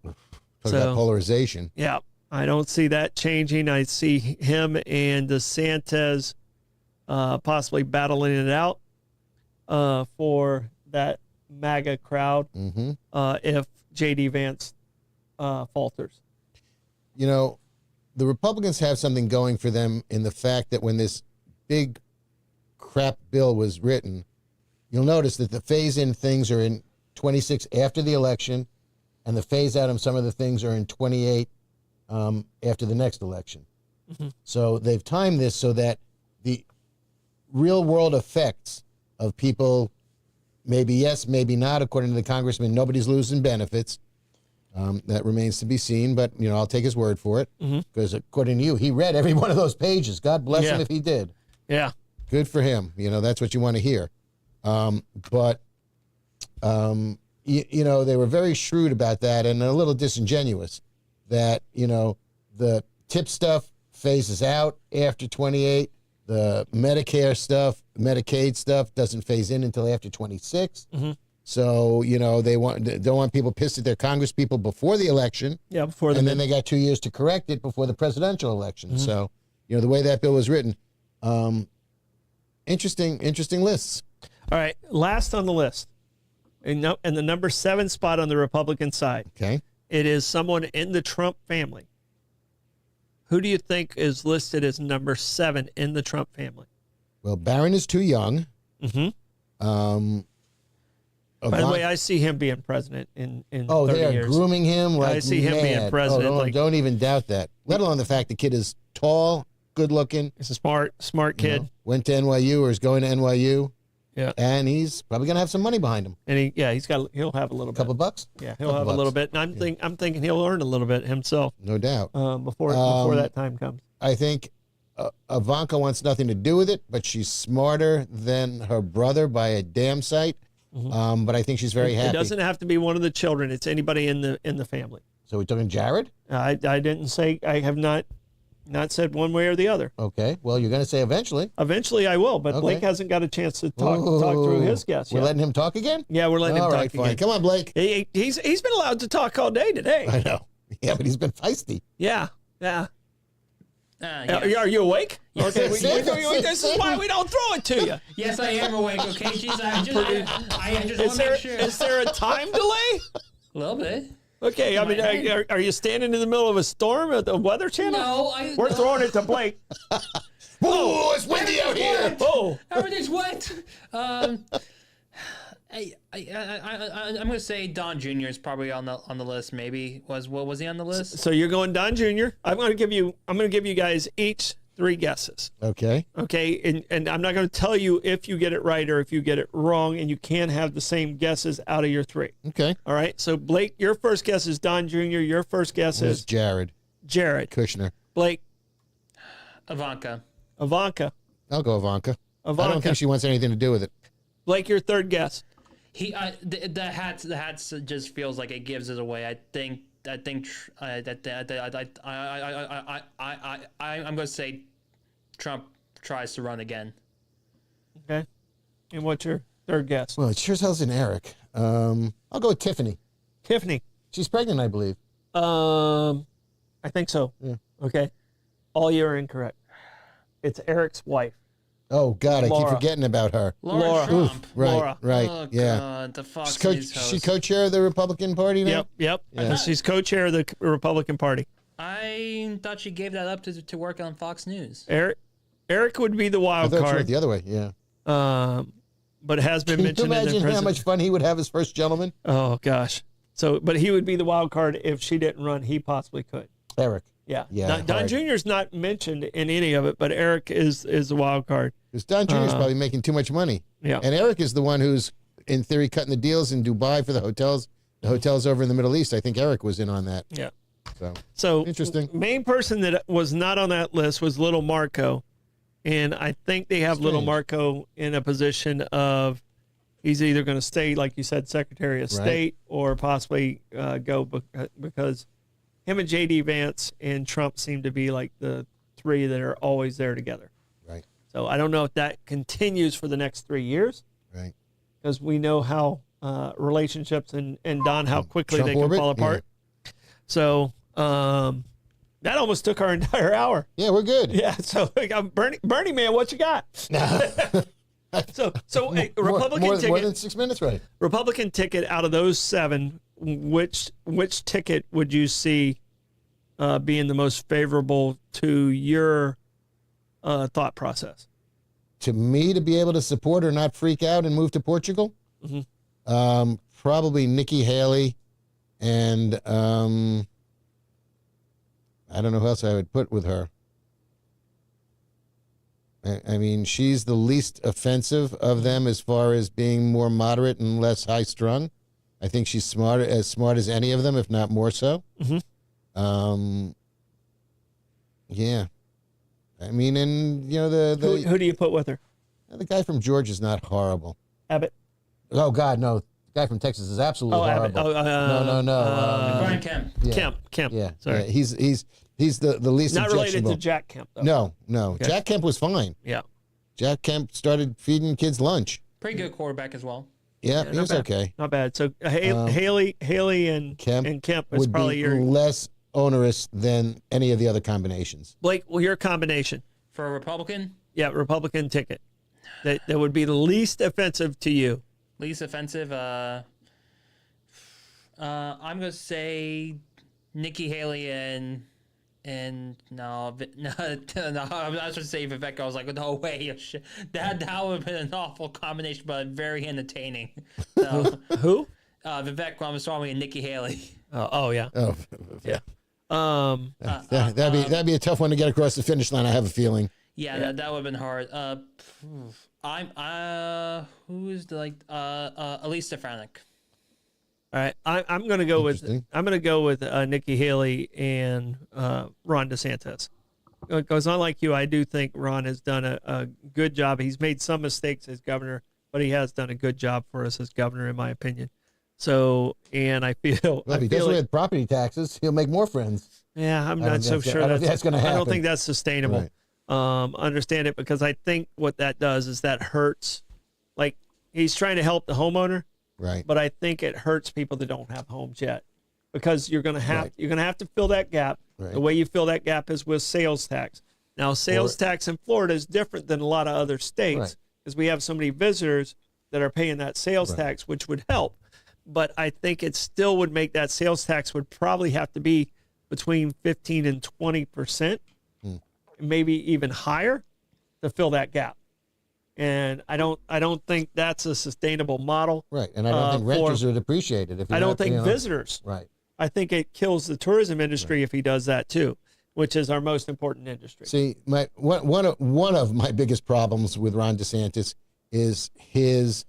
Talk about polarization. Yeah, I don't see that changing. I see him and DeSantis possibly battling it out for that MAGA crowd if J.D. Vance falters. You know, the Republicans have something going for them in the fact that when this big crap bill was written, you'll notice that the phase-in things are in 26 after the election, and the phase-out of some of the things are in 28 after the next election. Mm-hmm. So they've timed this so that the real-world effects of people, maybe yes, maybe not, according to the congressman, nobody's losing benefits. That remains to be seen, but, you know, I'll take his word for it, because according to you, he read every one of those pages. God bless him if he did. Yeah. Good for him. You know, that's what you want to hear. But you know, they were very shrewd about that and a little disingenuous that, you know, the tip stuff phases out after 28. The Medicare stuff, Medicaid stuff doesn't phase in until after 26. Mm-hmm. So, you know, they don't want people pissed at their Congress people before the election. Yeah, before the then they got 2 years to correct it before the presidential election. Mm-hmm. So, you know, the way that bill was written, interesting lists. All right, last on the list, and the number 7 spot on the Republican side. Okay, it is someone in the Trump family. Who do you think is listed as number 7 in the Trump family? Well, Barron is too young. Mm-hmm. By the way, I see him being president in 30 years. They are grooming him like I see mad. him being president. Oh, don't even doubt that. Let alone the fact the kid is tall, good looking. He's a smart kid. You know, went to NYU or is going to NYU. Yeah, and he's probably gonna have some money behind him. And he'll have a little bit. Couple bucks. Yeah, he'll have a little bit. And I'm thinking he'll earn a little bit himself. No doubt. Before that time comes. I think Ivanka wants nothing to do with it, but she's smarter than her brother by a damn sight. Mm-hmm. But I think she's very happy. It doesn't have to be one of the children. It's anybody in the family. So we're talking Jared? I didn't say. I have not said one way or the other. Okay. Well, you're going to say eventually. Eventually, I will. But okay. Blake hasn't got a chance to talk through his guess yet. We're letting him talk again? Yeah, we're letting him talk right, fine. again. Come on, Blake. He's been allowed to talk all day today. I know. Yeah, but he's been feisty. Yeah. Are you awake? Yes. Okay, this is why we don't throw it to you. Yes, I am awake. Okay, jeez, I just want to make sure. Is there a time delay? A little bit. Okay, I mean, are you standing in the middle of a storm at the Weather Channel? No, we're throwing it to Blake. Oh, it's windy out here. Oh, everything's wet. I'm gonna say Don Jr. is probably on the list. Maybe was he on the list? So you're going Don Jr. I'm gonna give you guys each 3 guesses. Okay. Okay, and I'm not going to tell you if you get it right or if you get it wrong, and you can't have the same guesses out of your 3. Okay. All right. So Blake, your first guess is Don Jr. Your first guess is Jared Kushner. Blake. Ivanka. I'll go Ivanka. I don't think she wants anything to do with it. Blake, your third guess. The hats just feels like it gives it away. I'm going to say Trump tries to run again. Okay. And what's your third guess? Well, it sure tells an Eric. I'll go with Tiffany. She's pregnant, I believe. I think so. Yeah. Okay. All you are incorrect. It's Eric's wife. Oh, God, Laura. I keep forgetting about her. Laura Trump. Oof, right, Laura. right, Oh, yeah. God, the Fox She co-chair of the Republican Party now? Yep. Yeah. She's co-chair of the Republican Party. I thought she gave that up to work on Fox News. Eric would be the wild I thought card. she went the other way, yeah. But has been mentioned Can you in the imagine how much fun he would have as first gentleman? Oh, gosh. But he would be the wild card if she didn't run. He possibly could. Eric. Yeah. Yeah, Don Jr. is not mentioned in any of it, but Eric is the wild card. Because Don Jr. is probably making too much money. Yeah. And Eric is the one who's, in theory, cutting the deals in Dubai for the hotels. The hotels over in the Middle East. I think Eric was in on that. Yeah. So interesting. Main person that was not on that list was Little Marco. And I think they have Little Marco in a position of he's either going to stay, like you said, Secretary of State, or possibly go because him and J.D. Vance and Trump seem to be like the three that are always there together. Right. So I don't know if that continues for the next 3 years. Right. Because we know how relationships and Don, how quickly Trump they can orbit? fall apart. Yeah. So that almost took our entire hour. Yeah, we're good. Yeah. So Bernie man, what you got? so a Republican ticket. More than 6 minutes, right? Republican ticket out of those 7, which ticket would you see being the most favorable to your thought process? To me, to be able to support or not freak out and move to Portugal, probably Nikki Haley, and I don't know who else I would put with her. I mean, she's the least offensive of them as far as being more moderate and less high-strung. I think she's as smart as any of them, if not more so. Yeah. I mean, and, you know, who do you put with her? The guy from Georgia is not horrible. Abbott? Oh, God, no. The guy from Texas is absolutely horrible. No. Brian Kemp. Yeah. Kemp. Yeah. Sorry. Yeah. He's the least not related objectionable. to Jack Kemp, though. No. Okay. Jack Kemp was fine. Yeah. Jack Kemp started feeding kids lunch. Pretty good quarterback as well. Yeah, he was okay. Not bad. So Haley and Kemp is would probably be your less onerous than any of the other combinations. Blake. Well, your combination for a Republican. Yeah, Republican ticket that would be the least offensive to you. Least offensive. I'm gonna say Nikki Haley and no, I was going to say Vivek. I was like, no way, that would have been an awful combination, but very entertaining. So, who? Vivek Ramaswamy and Nikki Haley. Oh yeah. Oh yeah. That'd be a tough one to get across the finish line. I have a feeling. Yeah. That would have been hard. Who is Elise Stefanik. All right, I'm going to go with Nikki Haley and Ron DeSantis. Because unlike you, I do think Ron has done a good job. He's made some mistakes as governor, but he has done a good job for us as governor, in my opinion. So, and I feel if he does away with property taxes, he'll make more friends. Yeah, I'm not so sure that's going to happen. I don't think that's sustainable. Right. Understand it, because I think what that does is that hurts. Like, he's trying to help the homeowner. Right. But I think it hurts people that don't have homes yet, because you're going to have to fill that gap. Right. The way you fill that gap is with sales tax. Now, sales tax in Florida is different than a lot of other states, because we have so many visitors that are paying that sales tax, which would help. But I think it still would make that sales tax would probably have to be between 15 and 20%, maybe even higher, to fill that gap. And I don't think that's a sustainable model. Right. And I don't think renters would appreciate it. I don't think visitors. Right. I think it kills the tourism industry if he does that too, which is our most important industry. See, one of my biggest problems with Ron DeSantis is his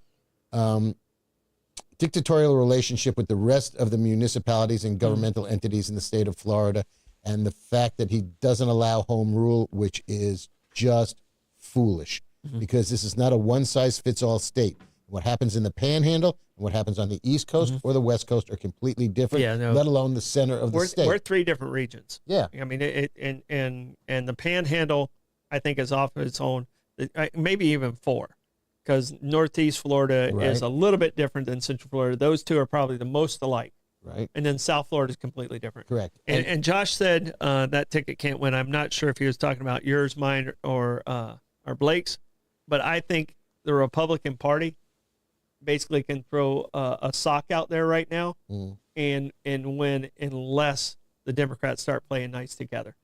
dictatorial relationship with the rest of the municipalities and governmental entities in the state of Florida, and the fact that he doesn't allow home rule, which is just foolish. Because this is not a one-size-fits-all state. What happens in the Panhandle and what happens on the East Coast or the West Coast are completely different. Let alone the center of the state. We're 3 different regions. Yeah, I mean, and the Panhandle, I think, is off its own. Maybe even 4, because Northeast Florida is a little bit different than Central Florida. Those 2 are probably the most alike. Right. And then South Florida is completely different. Correct. And Josh said that ticket can't win. I'm not sure if he was talking about yours, mine, or Blake's. But I think the Republican Party basically can throw a sock out there right now and win unless the Democrats start playing nice together.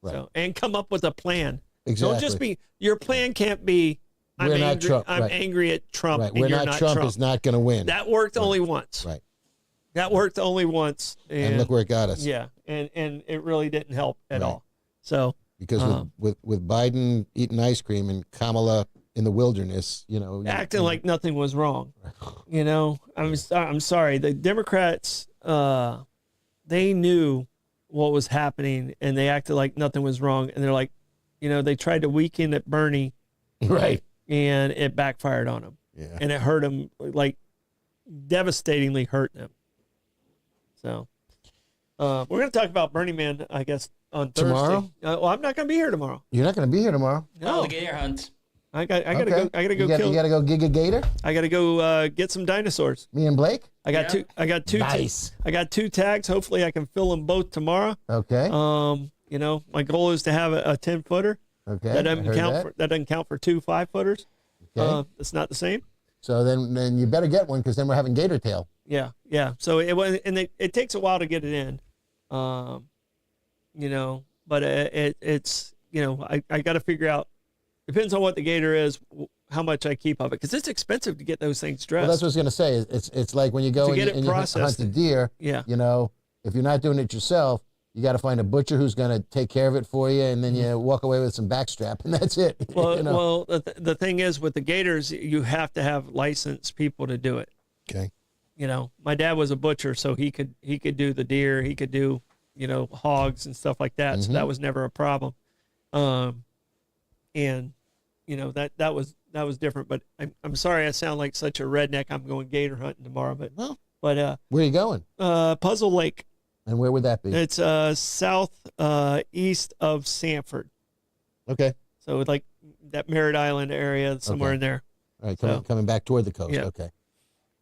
Right. So, and come up with a plan. Exactly. Don't just be, your plan can't be, I'm angry at Trump. Right. And We're not Trump is not going to win. That worked only once. Right. That worked only once. And look where it got us. Yeah, and it really didn't help at all. So because with Biden eating ice cream and Kamala in the wilderness, acting like nothing was wrong. I'm sorry. The Democrats, they knew what was happening, and they acted like nothing was wrong. And they're like, they tried to weaken at Bernie, right? And it backfired on them. Yeah, and it hurt them, like devastatingly hurt them. So, we're going to talk about Burning Man, I guess, on Thursday. Tomorrow? Well, I'm not going to be here tomorrow. You're not going to be here tomorrow? No, the gator hunt. I gotta go. You got to go gig a gator? I gotta go get some dinosaurs. Me and Blake? I got two. Nice. I got 2 tags. Hopefully, I can fill them both tomorrow. Okay. My goal is to have a 10-footer. Okay. That doesn't count for 2 5-footers. Okay. It's not the same. So then you better get one because then we're having gator tail. Yeah. So it takes a while to get it in. But it's I got to figure out. Depends on what the gator is, how much I keep of it, because it's expensive to get those things dressed. Well, that's what I was going to say. It's like when you go and you hunt a deer. Yeah. If you're not doing it yourself, you got to find a butcher who's going to take care of it for you, and then you walk away with some backstrap, and that's it. Well, the thing is with the gators, you have to have licensed people to do it. Okay. My dad was a butcher, so he could do the deer, he could do hogs and stuff like that. So that was never a problem. And that was different. But I'm sorry I sound like such a redneck. I'm going gator hunting tomorrow, but where are you going? Puzzle Lake. And where would that be? It's south east of Sanford. Okay. So like that Merritt Island area, somewhere in there. All right, coming back toward the coast. Yeah. Okay.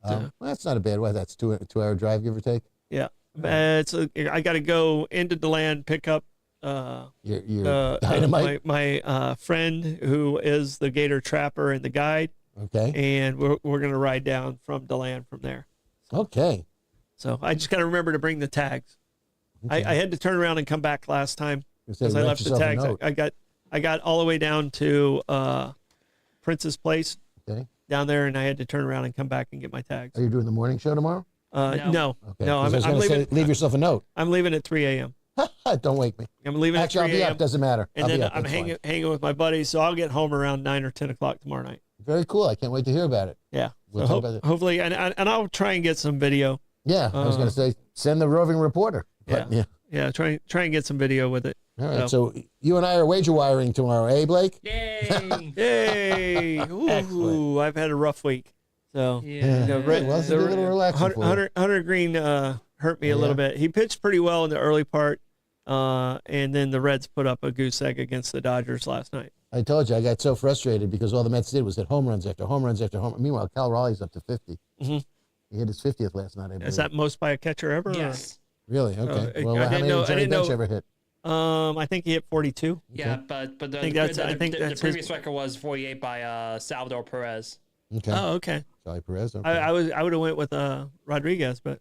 Well, that's not a bad way. That's 2-hour drive, give or take. Yeah. I got to go into DeLand, pick up your dynamite. My friend who is the gator trapper and the guide. Okay. And we're going to ride down from DeLand from there. Okay. So I just got to remember to bring the tags. Okay. I had to turn around and come back last time because I left the tags. I got all the way down to Prince's Place down there, and I had to turn around and come back and get my tags. Are you doing the morning show tomorrow? No. Okay. No. I'm leaving. Leave yourself a note. I'm leaving at 3 a.m. Don't wake me. I'm leaving at 3 Actually, I'll be up. Doesn't matter. And then I'm hanging with my buddies, so I'll get home around 9 or 10 o'clock tomorrow night. Very cool. I can't wait to hear about it. Yeah. Hopefully, and I'll try and get some video. Yeah, I was going to say, send the roving reporter. But, yeah. Try and get some video with it. All right, so you and I are wager wiring tomorrow, eh, Blake? Yay! Yay! Ooh, I've had a rough week. So it's a little relaxing. Hunter Green hurt me a little bit. He pitched pretty well in the early part, and then the Reds put up a goose egg against the Dodgers last night. I told you I got so frustrated because all the Mets did was hit home runs after home runs after home. Meanwhile, Cal Raleigh's up to 50. Mm-hmm. He hit his 50th last night. I believe. Is that most by a catcher ever? Yes. Really? Okay. Well, how many did Johnny Bench ever hit? I think he hit 42. Yeah, but the previous record was 48 by Salvador Perez. Okay. Oh, okay. Charlie Perez. Okay. I would have went with Rodriguez, but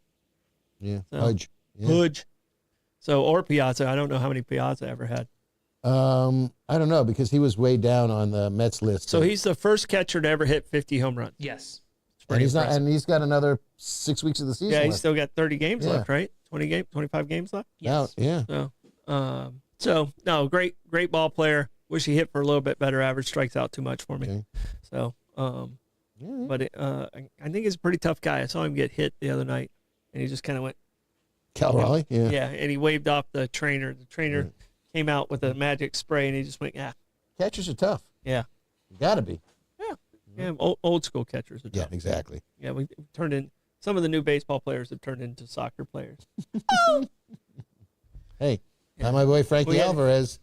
Hudge. Yeah. Hudge. So or Piazza. I don't know how many Piazza ever had. I don't know because he was way down on the Mets list. So he's the first catcher to ever hit 50 home runs. Yes. And he's got another 6 weeks of the season. Yeah, he's left. still got 30 games left, right? 25 games left. Yes. Yeah. So no, great ball player. Wish he hit for a little bit better average. Strikes out too much for me. Okay. So, but I think he's a pretty tough guy. I saw him get hit the other night, and he just kind of went. Cal Raleigh. Yeah. Yeah, and he waved off the trainer. The trainer came out with a magic spray, and he just went, yeah. Catchers are tough. Yeah. You got to be. Yeah, old school catchers are tough. Yeah, exactly. Yeah, we turned in some of the new baseball players have turned into soccer players. Hey, not my boy Frankie Alvarez.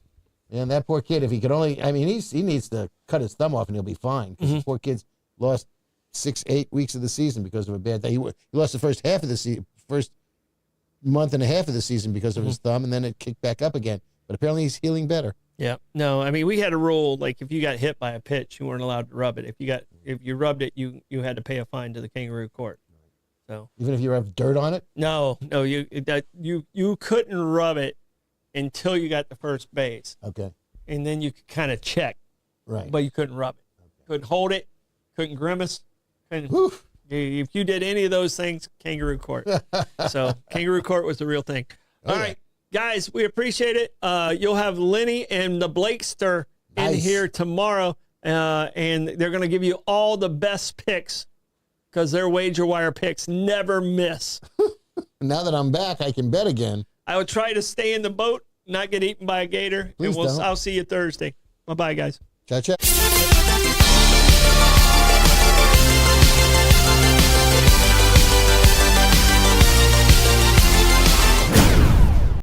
And that poor kid, if he could only, I mean, he needs to cut his thumb off and he'll be fine. Because the poor kid's lost 6-8 weeks of the season because of a bad thing. He lost the first half of the season, first month and a half of the season because of his thumb, and then it kicked back up again. But apparently he's healing better. Yeah. No, I mean, we had a rule, like if you got hit by a pitch, you weren't allowed to rub it. If you rubbed it, you had to pay a fine to the kangaroo court. So even if you have dirt on it? No, you couldn't rub it until you got to first base. Okay. And then you could kind of check. Right. But you couldn't rub it. Okay. Couldn't hold it, couldn't grimace, couldn't If you did any of those things, kangaroo court. So kangaroo court was the real thing. All right, guys, we appreciate it. You'll have Lenny and the Blakester in here tomorrow, and they're going to give you all the best picks because their wager wire picks never miss. Now that I'm back, I can bet again. I would try to stay in the boat, not get eaten by a gator. Please and don't. I'll see you Thursday. Bye-bye, guys. Ciao, ciao.